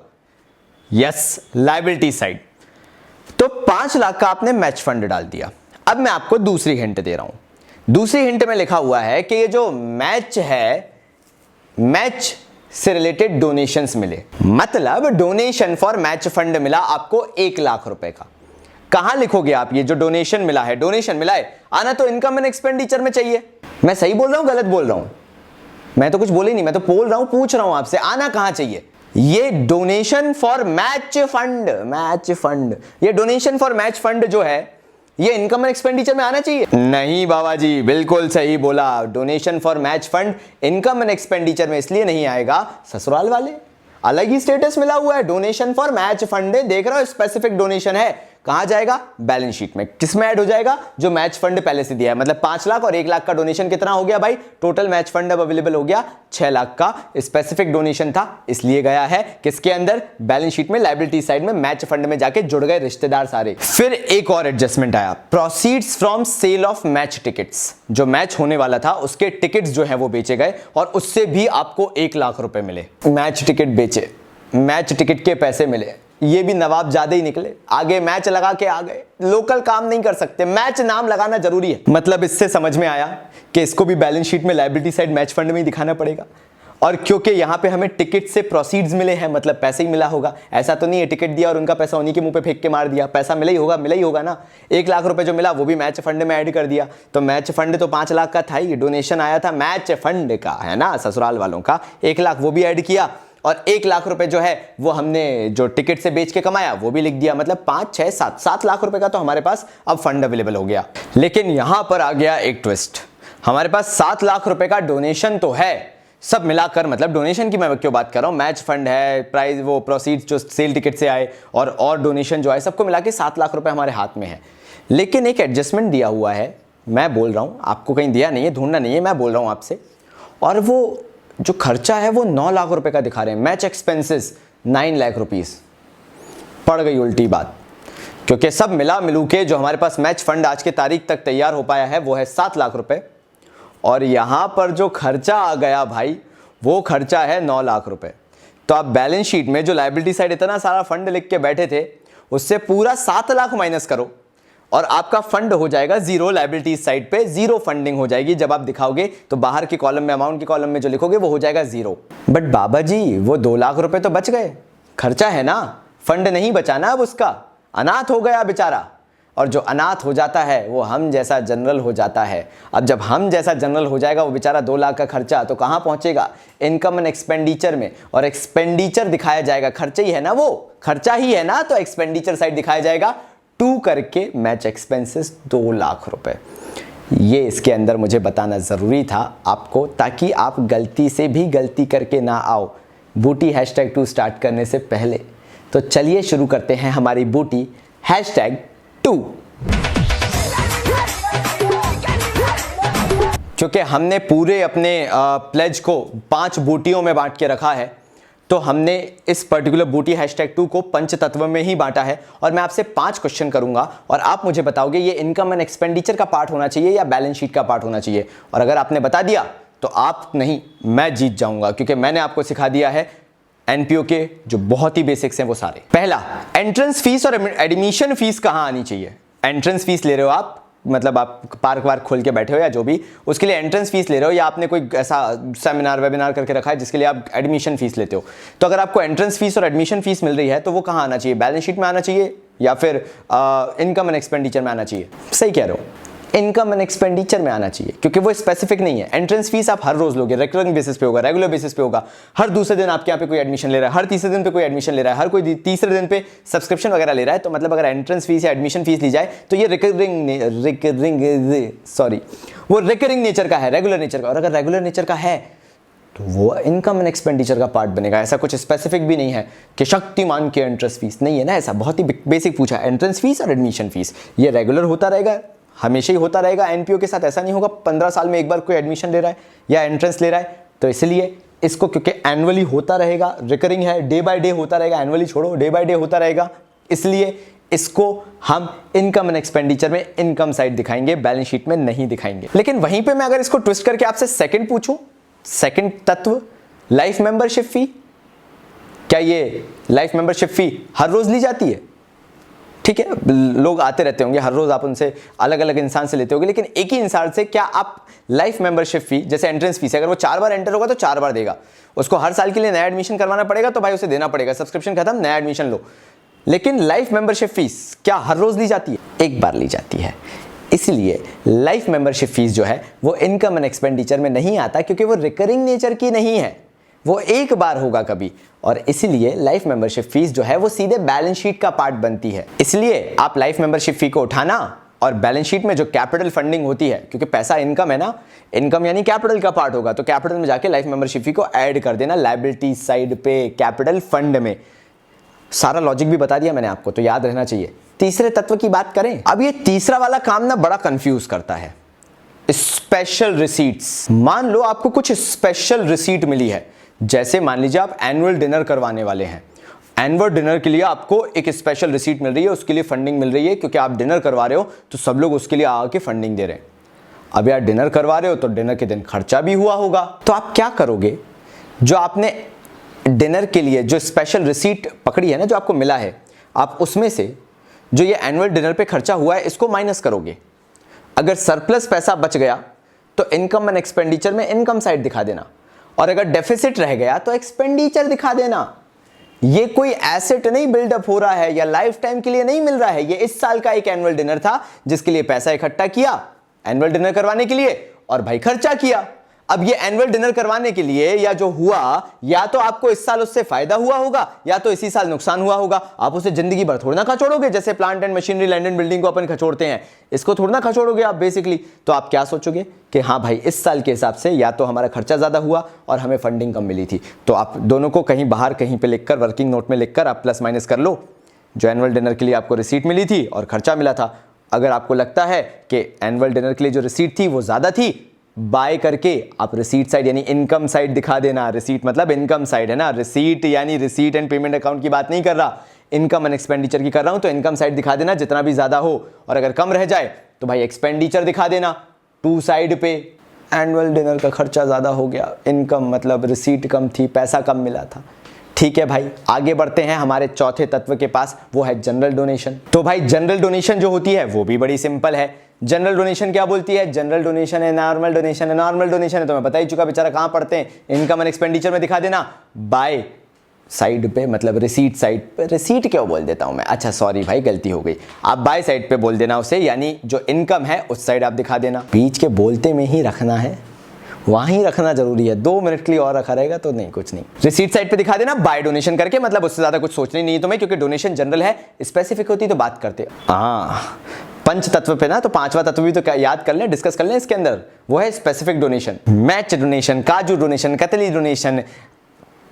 Yes, liability side. तो 5 लाख का आपने मैच फंड डाल दिया। अब मैं आपको दूसरी हिंट दे रहा हूं। दूसरी हिंट में लिखा हुआ है कि ये जो मैच है, मैच से रिलेटेड डोनेशंस मिले, मतलब डोनेशन फॉर मैच फंड मिला आपको 1 लाख रुपए का। कहां लिखोगे आप? ये जो डोनेशन मिला है, डोनेशन मिला है, आना तो इनकम एंड एक्सपेंडिचर में चाहिए। मैं सही बोल रहा हूं गलत बोल रहा हूं? मैं तो कुछ बोल ही नहीं, मैं तो बोल रहा हूं, पूछ रहा हूं आपसे, आना कहां चाहिए? ये donation for match fund, match fund, ये डोनेशन फॉर मैच फंड जो है ये इनकम एंड एक्सपेंडिचर में आना चाहिए। नहीं बाबा जी, बिल्कुल सही बोला, donation for match fund income and expenditure में इसलिए नहीं आएगा, ससुराल वाले अलग ही स्टेटस मिला हुआ है, डोनेशन फॉर मैच फंड है, देख रहा हो स्पेसिफिक डोनेशन है, कहां जाएगा? बैलेंस शीट में। किसमें ऐड हो जाएगा? जो मैच फंड पहले से दिया है, मतलब 5 लाख और 1 लाख का डोनेशन कितना हो गया भाई? टोटल मैच फंड अब अवेलेबल हो गया 6 लाख का, स्पेसिफिक डोनेशन था इसलिए गया है किसके अंदर? बैलेंस शीट में, लायबिलिटी साइड में, मैच फंड में जाके जुड़ गए रिश्तेदार सारे। फिर एक और एडजस्टमेंट आया, proceeds from sale of match tickets, जो मैच होने वाला था उसके टिकट्स जो है वो बेचे गए और उससे भी आपको 1 लाख रुपए मिले। मैच टिकट बेचे, मैच टिकट के पैसे मिले, ये भी नवाब ज्यादा ही निकले, आगे मैच लगा के आ गए। लोकल काम नहीं कर सकते, मैच नाम लगाना जरूरी है। मतलब इससे समझ में आया कि इसको भी बैलेंस शीट में, लायबिलिटी साइड, मैच फंड में ही दिखाना पड़ेगा। और क्योंकि यहां पे हमें टिकट से प्रोसीड्स मिले हैं, मतलब पैसे ही मिला होगा, ऐसा तो नहीं है टिकट दिया और उनका पैसा उन्हीं के मुंह पे फेंक के मार दिया, पैसा मिला ही होगा ना। 1 लाख रुपए जो मिला वो भी मैच फंड में ऐड कर दिया, तो मैच फंड तो 5 लाख का था ही, डोनेशन आया था मैच फंड का, है ना, ससुराल वालों का, 1 लाख वो भी ऐड किया, और 1 लाख रुपए जो है वो हमने जो टिकट से बेच के कमाया वो भी लिख दिया। मतलब 5, 6, 7 लाख रुपए का तो हमारे पास अब फंड अवेलेबल हो गया। लेकिन यहां पर आ गया एक ट्विस्ट। हमारे पास 7 लाख रुपए का डोनेशन तो है, सब मिलाकर, मतलब डोनेशन की मैं क्यों बात कर रहा हूं, मैच फंड है, प्राइज वो प्रोसीड्स जो सेल टिकट से आए और डोनेशन जो आए, सबको मिला के 7 लाख रुपए हमारे हाथ में है। लेकिन एक एडजस्टमेंट दिया हुआ है, मैं बोल रहा हूं, आपको कहीं दिया नहीं है, ढूंढना नहीं है, मैं बोल रहा हूं आपसे। और वो जो खर्चा है वो 9 लाख रुपए का दिखा रहे हैं, मैच एक्सपेंसेस 9 लाख रुपीस। पड़ गई उल्टी बात, क्योंकि सब मिला मिलू के जो हमारे पास मैच फंड आज के तारीख तक तैयार हो पाया है वो है 7 लाख रुपए, और यहां पर जो खर्चा आ गया भाई वो खर्चा है 9 लाख रुपए। तो आप बैलेंस शीट में जो लायबिलिटी साइड इतना सारा फंड लिख के बैठे थे उससे पूरा 7 लाख माइनस करो और आपका फंड हो जाएगा जीरो, लायबिलिटी साइड पे जीरो फंडिंग हो जाएगी। जब आप दिखाओगे तो बाहर के कॉलम में, अमाउंट के कॉलम में जो लिखोगे वो हो जाएगा जीरो। बट बाबा जी वो 2 लाख रुपए तो बच गए, खर्चा है ना, फंड नहीं बचाना, अब उसका अनाथ हो गया बेचारा। और जो अनाथ हो जाता है वो हम जैसा जनरल हो जाता है। अब जब हम जैसा जनरल हो जाएगा वो बेचारा 2 लाख का खर्चा तो कहां पहुंचेगा, इनकम एंड एक्सपेंडिचर में, और एक्सपेंडिचर दिखाया जाएगा, खर्चा ही है ना, वो खर्चा ही है ना, तो एक्सपेंडिचर साइड दिखाया जाएगा 2 करके मैच एक्सपेंसेस 2 लाख रुपए। ये इसके अंदर मुझे बताना जरूरी था आपको, ताकि आप गलती से भी गलती करके ना आओ बूटी #2 स्टार्ट करने से पहले। तो चलिए शुरू करते हैं हमारी बूटी #2। क्योंकि हमने पूरे अपने प्लेज को 5 बूटियों में बांट के रखा है, तो हमने इस पर्टिकुलर बूटी #2 को पंचतत्व में ही बांटा है। और मैं आपसे 5 क्वेश्चन करूंगा और आप मुझे बताओगे ये इनकम एंड एक्सपेंडिचर का पार्ट होना चाहिए या बैलेंस शीट का पार्ट होना चाहिए। और अगर आपने बता दिया तो आप नहीं, मैं जीत जाऊंगा, क्योंकि मैंने आपको सिखा दिया है एनपीओ के जो बहुत ही बेसिक्स हैं वो सारे। पहला, एंट्रेंस फीस और एडमिशन फीस कहां आनी चाहिए। एंट्रेंस फीस ले रहे हो आप, मतलब आप पार्क वार्क खोल के बैठे हो या जो भी, उसके लिए एंट्रेंस फीस ले रहे हो, या आपने कोई ऐसा सेमिनार वेबिनार करके रखा है जिसके लिए आप एडमिशन फीस लेते हो। तो अगर आपको एंट्रेंस फीस और एडमिशन फीस मिल रही है तो वो कहाँ आना चाहिए, बैलेंस शीट में आना चाहिए या फिर इनकम एंड एक्सपेंडिचर में आना चाहिए। सही कह रहे हो, इनकम एंड एक्सपेंडिचर में आना चाहिए, क्योंकि वो स्पेसिफिक नहीं है। एंट्रेंस फीस आप हर रोज लोगे, रेकरिंग बेसिस पे होगा, रेगुलर बेसिस पे होगा, हर दूसरे दिन आपके यहाँ पे कोई एडमिशन ले रहा है, हर तीसरे दिन पे कोई एडमिशन ले रहा है, हर कोई तीसरे दिन पे सब्सक्रिप्शन वगैरह ले रहा है। तो मतलब अगर एंट्रेंस फीस या एडमिशन फीस ली जाए तो ये रिकरिंग नेचर का है, रेगुलर नेचर का। और अगर रेगुलर नेचर का है तो वो इनकम एंड एक्सपेंडिचर का पार्ट बनेगा। ऐसा कुछ स्पेसिफिक भी नहीं है कि शक्तिमान की एंट्रेंस फीस नहीं है ना, ऐसा बहुत ही बेसिक पूछा। एंट्रेंस फीस और एडमिशन फीस ये रेगुलर होता रहेगा, हमेशा ही होता रहेगा। एनपीओ के साथ ऐसा नहीं होगा 15 साल में एक बार कोई एडमिशन ले रहा है या एंट्रेंस ले रहा है। तो इसलिए इसको, क्योंकि एनुअली होता रहेगा, रिकरिंग है, डे बाय डे होता रहेगा, एनुअली छोड़ो डे बाय डे होता रहेगा, इसलिए इसको हम इनकम एंड एक्सपेंडिचर में इनकम साइड दिखाएंगे, बैलेंस शीट में नहीं दिखाएंगे। लेकिन वहीं पे मैं अगर इसको ट्विस्ट करके आपसे सेकंड पूछूं, सेकंड तत्व लाइफ मेंबरशिप फी, क्या ये लाइफ मेंबरशिप फी हर रोज ली जाती है? ठीक है, लोग आते रहते होंगे हर रोज, आप उनसे अलग अलग इंसान से लेते होंगे, लेकिन एक ही इंसान से क्या आप लाइफ मेंबरशिप फी, जैसे एंट्रेंस फीस है, अगर वो 4 बार एंटर होगा तो 4 बार देगा, उसको हर साल के लिए नया एडमिशन करवाना पड़ेगा तो भाई उसे देना पड़ेगा, सब्सक्रिप्शन खत्म, नया एडमिशन लो। लेकिन लाइफ मेंबरशिप फीस क्या हर रोज ली जाती है? एक बार ली जाती है। इसलिए लाइफ मेंबरशिप फीस जो है वो इनकम एंड एक्सपेंडिचर में नहीं आता, क्योंकि वो रिकरिंग नेचर की नहीं है, वो एक बार होगा कभी। और इसलिए लाइफ मेंबरशिप फीस जो है वो सीधे बैलेंस शीट का पार्ट बनती है। इसलिए आप लाइफ मेंबरशिप फी को उठाना और बैलेंस शीट में जो कैपिटल फंडिंग होती है, क्योंकि पैसा इनकम है ना, इनकम यानी कैपिटल का पार्ट होगा, तो कैपिटल में जाके लाइफ मेंबरशिप फी को ऐड कर देना लायबिलिटी साइड पे कैपिटल फंड में। सारा लॉजिक भी बता दिया मैंने आपको, तो याद रहना चाहिए। तीसरे तत्व की बात करें, अब ये तीसरा वाला काम ना बड़ा कंफ्यूज करता है, स्पेशल रिसीट्स। मान लो आपको कुछ स्पेशल रिसीट मिली है, जैसे मान लीजिए आप एनुअल डिनर करवाने वाले हैं, एनुअल डिनर के लिए आपको एक स्पेशल रिसीट मिल रही है, उसके लिए फंडिंग मिल रही है, क्योंकि आप डिनर करवा रहे हो तो सब लोग उसके लिए आके फंडिंग दे रहे हैं। अब यार डिनर करवा रहे हो तो डिनर के दिन खर्चा भी हुआ होगा, तो आप क्या करोगे? जो आपने डिनर के लिए जो स्पेशल रिसीट पकड़ी है ना, जो आपको मिला है, आप उसमें से जो ये एनुअल डिनर पे खर्चा हुआ है इसको माइनस करोगे। अगर सरप्लस पैसा बच गया तो इनकम एंड एक्सपेंडिचर में इनकम साइड दिखा देना, और अगर डेफिसिट रह गया तो एक्सपेंडिचर दिखा देना। ये कोई एसेट नहीं बिल्डअप हो रहा है या लाइफ टाइम के लिए नहीं मिल रहा है, ये इस साल का एक एनुअल डिनर था जिसके लिए पैसा इकट्ठा किया एनुअल डिनर करवाने के लिए, और भाई खर्चा किया। अब ये एनुअल डिनर करवाने के लिए या जो हुआ, या तो आपको इस साल उससे फायदा हुआ होगा या तो इसी साल नुकसान हुआ होगा। आप उसे जिंदगी भर थोड़ा ना खचोड़ोगे, जैसे plant and machinery, land and building को अपन खचोड़ते हैं, इसको थोड़ा ना खचोड़ोगे आप बेसिकली। तो आप क्या सोचोगे कि हाँ भाई इस साल के हिसाब से या तो हमारा खर्चा ज्यादा हुआ और हमें फंडिंग कम मिली थी, तो आप दोनों को कहीं बाहर कहीं पे लिखकर, वर्किंग नोट में लिखकर आप प्लस माइनस कर लो। जो एनुअल डिनर के लिए आपको रिसीट मिली थी और खर्चा मिला था, अगर आपको लगता है कि एनुअल डिनर के लिए जो रिसीट थी वो ज्यादा थी, बाय करके आप रिसीट साइड यानी इनकम साइड दिखा देना। रिसीट मतलब इनकम साइड है ना, रिसीट यानी रिसीट एंड पेमेंट अकाउंट की बात नहीं कर रहा, इनकम एंड एक्सपेंडिचर की कर रहा हूं। तो इनकम साइड दिखा देना जितना भी ज्यादा हो, और अगर कम रह जाए तो भाई एक्सपेंडिचर दिखा देना टू साइड पे। एनुअल डिनर का खर्चा ज्यादा हो गया, इनकम मतलब रिसीट कम थी, पैसा कम मिला था। ठीक है भाई, आगे बढ़ते हैं हमारे चौथे तत्व के पास, वो है जनरल डोनेशन। तो भाई जनरल डोनेशन जो होती है वो भी बड़ी सिंपल है। जनरल डोनेशन क्या बोलती है? जनरल डोनेशन है, नॉर्मल डोनेशन है। नॉर्मल डोनेशन है तो मैं बता ही चुका, बेचारा कहां पढ़ते हैं, इनकम एंड एक्सपेंडिचर में दिखा देना, बाय साइड पे मतलब रिसीट साइड पे। रिसीट क्यों बोल देता हूं मैं, अच्छा सॉरी भाई गलती हो गई, आप बाय साइड पे बोल देना उसे, यानी जो इनकम है उस साइड आप दिखा देना। बीच के बोलते में ही रखना है, वहां ही रखना जरूरी है, 2 मिनट के लिए और रखा रहेगा तो नहीं, कुछ नहीं। रिसीट साइड पे दिखा देना बाय डोनेशन करके, मतलब उससे ज्यादा कुछ सोचना नहीं है तुम्हें, क्योंकि डोनेशन जनरल है, स्पेसिफिक होती तो बात करते। हाँ, पंच तत्व पे ना, तो पांचवा तत्व भी तो क्या याद कर लें, डिस्कस कर लें इसके अंदर, वो है स्पेसिफिक डोनेशन। मैच डोनेशन, काजू डोनेशन, कतली डोनेशन,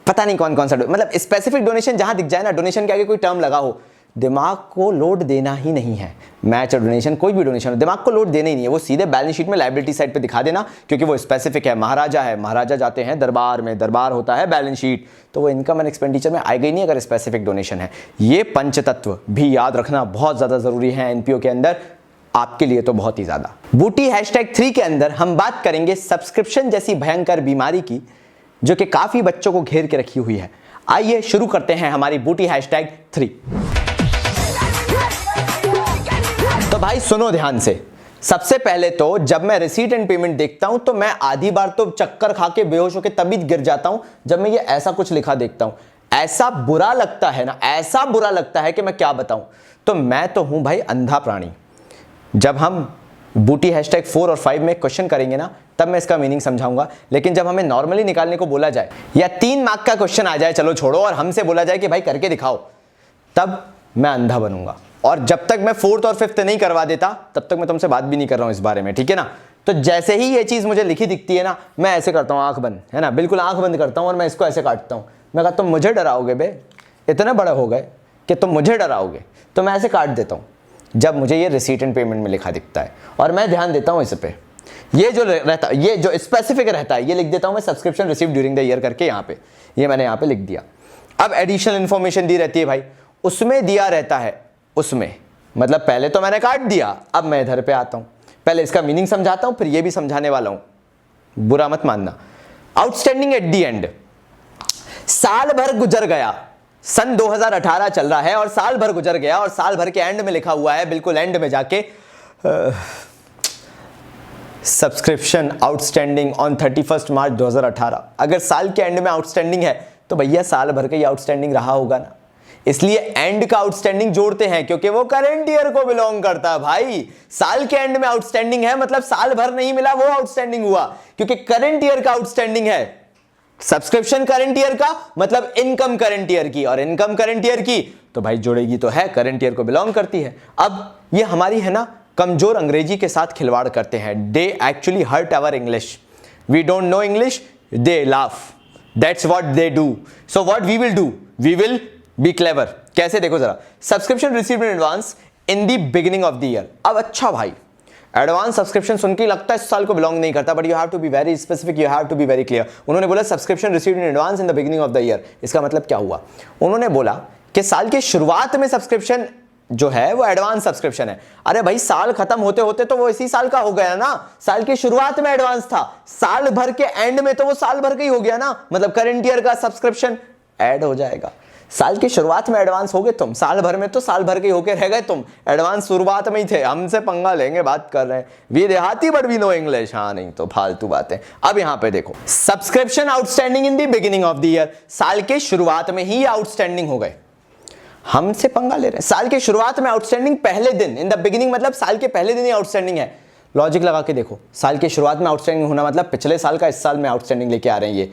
पता नहीं कौन कौन सा मतलब स्पेसिफिक डोनेशन जहां दिख जाए ना, डोनेशन के आगे कोई टर्म लगा हो, दिमाग को लोड देना ही नहीं है। मैच और डोनेशन, कोई भी डोनेशन हो, दिमाग को लोड देना ही नहीं है, वो सीधे बैलेंस शीट में लायबिलिटी साइड पे दिखा देना, क्योंकि वो स्पेसिफिक है। महाराजा है, महाराजा जाते हैं दरबार में, दरबार होता है बैलेंस शीट, तो वो इनकम एंड एक्सपेंडिचर में आएगा ही नहीं अगर स्पेसिफिक डोनेशन है। ये पंच तत्व भी याद रखना बहुत ज्यादा जरूरी है एनपीओ के अंदर, आपके लिए तो बहुत ही ज्यादा। बूटी #3 के अंदर हम बात करेंगे सब्सक्रिप्शन जैसी भयंकर बीमारी की, जो कि काफी बच्चों को घेर के रखी हुई है। आइए शुरू करते हैं हमारी बूटी #3। तो भाई सुनो ध्यान से, सबसे पहले तो जब मैं रिसीट एंड पेमेंट देखता हूं तो मैं आधी बार तो चक्कर खा के बेहोश होकर तभी गिर जाता हूं जब मैं ये ऐसा कुछ लिखा देखता हूं। ऐसा बुरा लगता है ना, ऐसा बुरा लगता है कि मैं क्या बताऊं। तो मैं तो हूं भाई अंधा प्राणी। जब हम बूटी #4 और 5 में क्वेश्चन करेंगे ना, तब मैं इसका मीनिंग समझाऊंगा, लेकिन जब हमें नॉर्मली निकालने को बोला जाए या 3 मार्क का क्वेश्चन आ जाए, चलो छोड़ो, और हमसे बोला जाए कि भाई करके दिखाओ, तब मैं अंधा बनूंगा। और जब तक मैं 4th और 5th नहीं करवा देता तब तक मैं तुमसे बात भी नहीं कर रहा हूं इस बारे में, ठीक है ना। तो जैसे ही ये चीज मुझे लिखी दिखती है ना, मैं ऐसे करता हूं, आंख बंद, है ना, बिल्कुल आंख बंद करता हूं और मैं इसको ऐसे काटता हूं। मैं कहता हूं मुझे डराओगे बे, इतने बड़े हो गए कि तुम मुझे डराओगे, तो मैं ऐसे काट देता हूं जब मुझे ये रिसीट एंड पेमेंट में लिखा दिखता है, और मैं ध्यान देता हूं इस पे। ये जो रहता है, ये जो स्पेसिफिक रहता है, ये लिख देता हूं मैं subscription receive during the year करके, यहां पे ये मैंने यहां पे लिख दिया। अब एडिशनल इंफॉर्मेशन दी रहती है भाई, उसमें दिया रहता है, उसमें मतलब पहले तो मैंने काट दिया, अब मैं इधर पे आता हूं, पहले इसका मीनिंग समझाता हूं, फिर ये भी समझाने वाला हूं, बुरा मत मानना। आउटस्टैंडिंग एट दी एंड, साल भर गुजर गया, सन 2018 चल रहा है और साल भर गुजर गया, और साल भर के एंड में लिखा हुआ है, बिल्कुल एंड में जाके सब्सक्रिप्शन आउटस्टैंडिंग ऑन 31 मार्च 2018। अगर साल के एंड में आउटस्टैंडिंग है तो भैया साल भर का ही आउटस्टैंडिंग रहा होगा ना, इसलिए एंड का आउटस्टैंडिंग जोड़ते हैं, क्योंकि वो करंट ईयर को बिलोंग करता है भाई। साल के एंड में आउटस्टैंडिंग है मतलब साल भर नहीं मिला वो आउटस्टैंडिंग हुआ, क्योंकि करंट ईयर का आउटस्टैंडिंग है। सब्सक्रिप्शन करंट ईयर का मतलब इनकम करंट ईयर की, और इनकम करंट ईयर की तो भाई जुड़ेगी तो है, करंट ईयर को बिलोंग करती है। अब ये हमारी है ना कमजोर अंग्रेजी के साथ खिलवाड़ करते हैं। They actually hurt our English, we don't know English, they laugh, that's what they do. So what we will do, we will be clever. कैसे, देखो जरा, subscription received in advance in the beginning of the year. अब अच्छा भाई, advance subscription सुन के लगता है इस साल को बिलोंग नहीं करता, but you have to be very specific, you have to be very clear. उन्होंने बोला subscription received in advance in the beginning of the year, इसका मतलब क्या हुआ? उन्होंने बोला कि साल के शुरुआत में सब्सक्रिप्शन जो है वो एडवांस सब्सक्रिप्शन है। अरे भाई साल खत्म होते होते तो वो इसी साल का हो गया ना, साल के शुरुआत में एडवांस था, साल भर के एंड में तो वो साल भर का ही हो गया ना, मतलब करंट ईयर का सब्सक्रिप्शन ऐड हो जाएगा। साल की शुरुआत में एडवांस हो गए तुम, साल भर में तो साल भर के होके रह गए तुम, एडवांस शुरुआत में ही थे। हमसे पंगा लेंगे, बात कर रहे हैं वी देहाती बट वी नो इंग्लिश, हाँ नहीं तो फालतू बातें। अब यहां पे देखो, subscription outstanding in the beginning of the year, साल के शुरुआत में ही आउटस्टैंडिंग हो गए, हमसे पंगा ले रहे हैं। साल के शुरुआत में आउटस्टैंडिंग पहले दिन, इन द बिगिनिंग मतलब साल के पहले दिन ही आउटस्टैंडिंग है, लॉजिक लगा के देखो, साल की शुरुआत में आउटस्टैंडिंग होना मतलब पिछले साल का इस साल में आउटस्टैंडिंग लेके आ रहे हैं ये,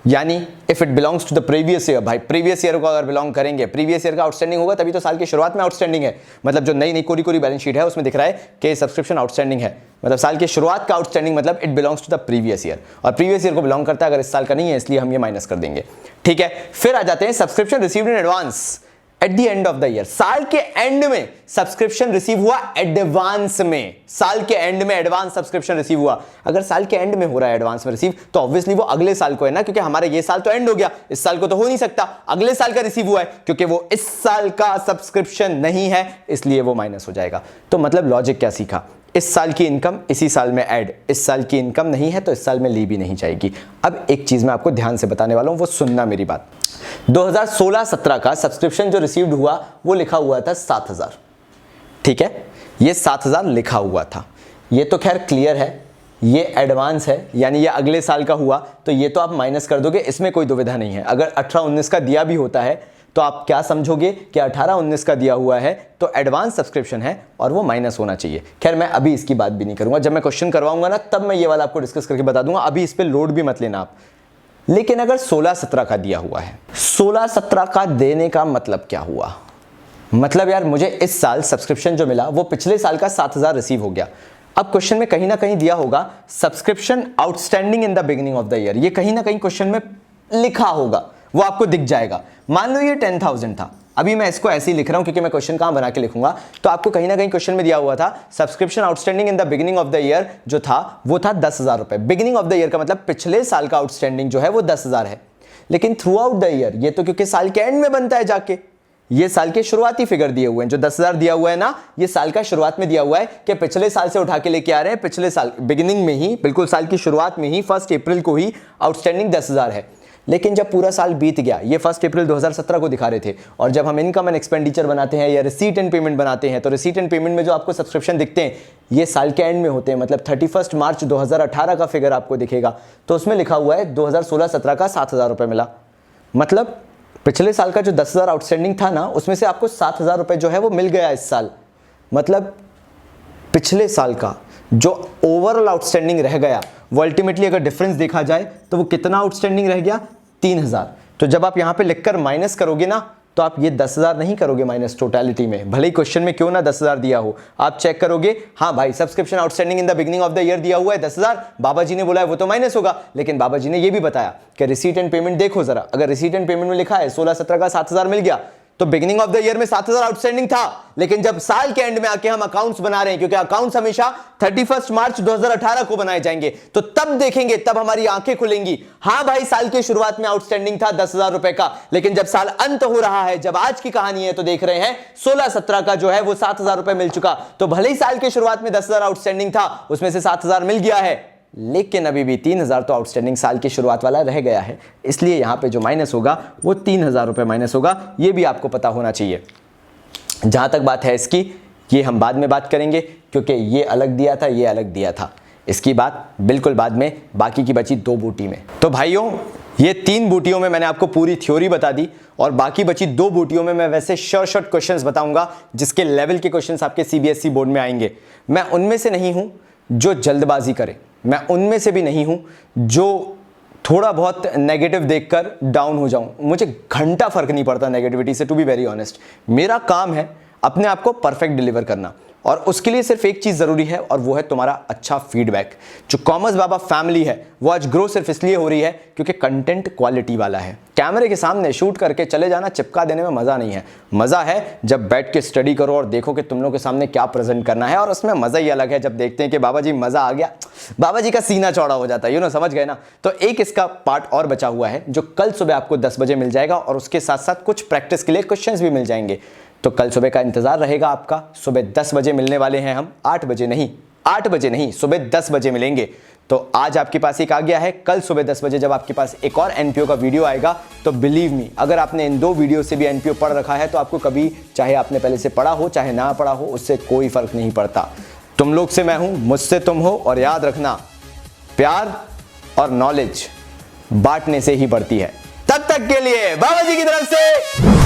यानी if it belongs to the previous year, भाई प्रीवियस ईयर को अगर बिलोंग करेंगे, प्रीवियस ईयर का आउटस्टैंडिंग होगा तभी तो साल की शुरुआत में आउटस्टैंडिंग है। मतलब जो नई कोरी बैलेंस शीट है उसमें दिख रहा है कि सब्सक्रिप्शन आउटस्टैंडिंग है, मतलब साल की शुरुआत का आउटस्टैंडिंग मतलब it belongs to the previous year, और प्रीवियस ईयर को बिलोंग करता है, अगर इस साल का नहीं है इसलिए हम ये माइनस कर देंगे। ठीक है, फिर आ जाते हैं subscription received in advance at the end of the year. साल के एंड में सब्सक्रिप्शन रिसीव हुआ एडवांस में, साल के एंड में एडवांस सब्सक्रिप्शन रिसीव हुआ। अगर साल के एंड में हो रहा है एडवांस में रिसीव तो ऑब्वियसली वो अगले साल को है ना, क्योंकि हमारा ये साल तो एंड हो गया, इस साल को तो हो नहीं सकता, अगले साल का रिसीव हुआ है, क्योंकि वो इस साल का सब्सक्रिप्शन नहीं है इसलिए वो माइनस हो जाएगा। तो मतलब लॉजिक क्या सीखा, इस साल की इनकम इसी साल में ऐड, इस साल की इनकम नहीं है तो इस साल में ली भी नहीं जाएगी। अब एक चीज मैं आपको ध्यान से बताने वाला हूं, वो सुनना मेरी बात। 2016-17 का सब्सक्रिप्शन जो रिसीव्ड हुआ वो लिखा हुआ था 7000, ठीक है, ये 7000 लिखा हुआ था, ये तो खैर क्लियर है, ये एडवांस है यानी ये अगले साल का हुआ तो ये तो आप माइनस कर दोगे, इसमें कोई दुविधा नहीं है। अगर 18-19 का दिया भी होता है तो आप क्या समझोगे कि 18-19 का दिया हुआ है तो एडवांस सब्सक्रिप्शन है और वो माइनस होना चाहिए। खैर मैं अभी इसकी बात भी नहीं करूंगा, जब मैं क्वेश्चन करवाऊंगा ना तब मैं ये वाला आपको डिस्कस करके बता दूंगा, अभी इस पे लोड भी मत लेना आप। लेकिन अगर 16-17 का दिया हुआ है, 16-17 का देने का मतलब क्या हुआ, मतलब यार मुझे इस साल सब्सक्रिप्शन जो मिला वो पिछले साल का 7000 रिसीव हो गया। अब क्वेश्चन में कहीं ना कहीं दिया होगा subscription outstanding in the beginning of the year, ये कहीं ना कहीं क्वेश्चन में लिखा होगा, वो आपको दिख जाएगा। मान लो ये 10,000 था, अभी मैं इसको ऐसे ही लिख रहा हूं क्योंकि मैं क्वेश्चन कहां बना के लिखूंगा, तो आपको कहीं ना कहीं क्वेश्चन में दिया हुआ था subscription outstanding in the beginning of the year जो था वो था 10,000 रुपए। बिगिनिंग ऑफ द ईयर का मतलब पिछले साल का आउटस्टैंडिंग जो है वो 10,000 है, लेकिन थ्रू आउट द ईयर ये तो क्योंकि साल के एंड में बनता है जाके, ये साल के शुरुआती फिगर दिए हुए हैं, जो 10,000 दिया हुआ है ना ये साल का शुरुआत में दिया हुआ है कि पिछले साल से उठा के लेके आ रहे हैं, पिछले साल बिगिनिंग में ही, बिल्कुल साल की शुरुआत में ही 1 अप्रैल को ही आउटस्टैंडिंग 10,000 है। लेकिन जब पूरा साल बीत गया, ये 1 अप्रैल 2017 को दिखा रहे थे, और जब हम इनकम एंड एक्सपेंडिचर बनाते हैं या रिसीट एंड पेमेंट बनाते हैं तो रिसीट एंड पेमेंट में जो आपको सब्सक्रिप्शन दिखते हैं ये साल के एंड में होते हैं, मतलब 31 मार्च 2018 का फिगर आपको दिखेगा, तो उसमें लिखा हुआ है 2016-17 का 7,000 रुपये मिला। मतलब पिछले साल का जो 10,000 आउटस्टैंडिंग था ना उसमें से आपको 7,000 रुपये जो है वो मिल गया इस साल। मतलब पिछले साल का जो ओवरऑल आउटस्टैंडिंग रह गया वो अल्टीमेटली अगर डिफरेंस देखा जाए तो वो कितना आउटस्टैंडिंग रह गया, 3,000। तो जब आप यहां पे लिखकर माइनस करोगे ना तो आप ये 10,000 नहीं करोगे माइनस टोटलिटी में, भले ही क्वेश्चन में क्यों ना 10,000 दिया हो, आप चेक करोगे हाँ भाई subscription outstanding in the beginning of the year दिया हुआ है 10,000, बाबा जी ने बोला है वो तो माइनस होगा, लेकिन बाबा जी ने ये भी बताया कि रिसीट एंड पेमेंट देखो जरा, अगर रिसीट एंड पेमेंट में लिखा है 16-17 का 7,000 मिल गया तो बिगिनिंग ऑफ द ईयर में 7,000 आउटस्टैंडिंग था, लेकिन जब साल के एंड में आके हम अकाउंट्स बना रहे हैं, क्योंकि अकाउंट्स हमेशा 31 मार्च 2018 को बनाए जाएंगे, तो तब देखेंगे, तब हमारी आंखें खुलेंगी, हाँ भाई साल की शुरुआत में आउटस्टैंडिंग था 10,000 रुपए का, लेकिन जब साल अंत हो रहा है, जब आज की कहानी है तो देख रहे हैं 16-17 का जो है वो 7,000 रुपए मिल चुका। तो भले ही साल की शुरुआत में 10,000 आउटस्टैंडिंग था, उसमें से 7,000 मिल गया है, लेकिन अभी भी 3,000 तो आउटस्टैंडिंग साल की शुरुआत वाला रह गया है, इसलिए यहां पे जो माइनस होगा वो 3,000 रुपए माइनस होगा, ये भी आपको पता होना चाहिए। जहां तक बात है इसकी, ये हम बाद में बात करेंगे क्योंकि ये अलग दिया था, ये अलग दिया था, इसकी बात बिल्कुल बाद में, बाकी की बची 2 बूटी में। तो भाइयों ये 3 बूटियों में मैंने आपको पूरी थ्योरी बता दी, और बाकी बची 2 बूटियों में मैं वैसे शॉर्ट क्वेश्चंस बताऊंगा जिसके लेवल के क्वेश्चंस आपके सीबीएसई बोर्ड में आएंगे। मैं उनमें से नहीं हूं जो जल्दबाजी करे, मैं उनमें से भी नहीं हूं जो थोड़ा बहुत नेगेटिव देखकर डाउन हो जाऊं, मुझे घंटा फर्क नहीं पड़ता नेगेटिविटी से, टू बी वेरी ऑनेस्ट। मेरा काम है अपने आप को परफेक्ट डिलीवर करना, और उसके लिए सिर्फ एक चीज जरूरी है और वो है तुम्हारा अच्छा फीडबैक। जो कॉमर्स बाबा फैमिली है वो आज ग्रो सिर्फ इसलिए हो रही है क्योंकि कंटेंट क्वालिटी वाला है। कैमरे के सामने शूट करके चले जाना, चिपका देने में मजा नहीं है, मजा है जब बैठ के स्टडी करो और देखो कि तुम लोग के सामने क्या प्रेजेंट करना है, और उसमें मजा ही अलग है जब देखते हैं कि बाबा जी मजा आ गया, बाबा जी का सीना चौड़ा हो जाता है, समझ गए ना। तो एक इसका पार्ट और बचा हुआ है जो कल सुबह आपको 10 बजे मिल जाएगा, और उसके साथ साथ कुछ प्रैक्टिस के लिए क्वेश्चंस भी मिल जाएंगे। तो कल सुबह का इंतजार रहेगा आपका, सुबह 10 बजे मिलने वाले हैं हम, 8 बजे नहीं, सुबह 10 बजे मिलेंगे। तो आज आपके पास एक आ गया है, कल सुबह 10 बजे जब आपके पास एक और एनपीओ का वीडियो आएगा तो बिलीव मी, अगर आपने इन 2 वीडियो से भी एनपीओ पढ़ रखा है तो आपको कभी, चाहे आपने पहले से पढ़ा हो चाहे ना पढ़ा हो, उससे कोई फर्क नहीं पड़ता। तुम लोग से मैं हूं, मुझसे तुम हो, और याद रखना प्यार और नॉलेज बांटने से ही बढ़ती है। तब तक के लिए बाबा जी की तरफ से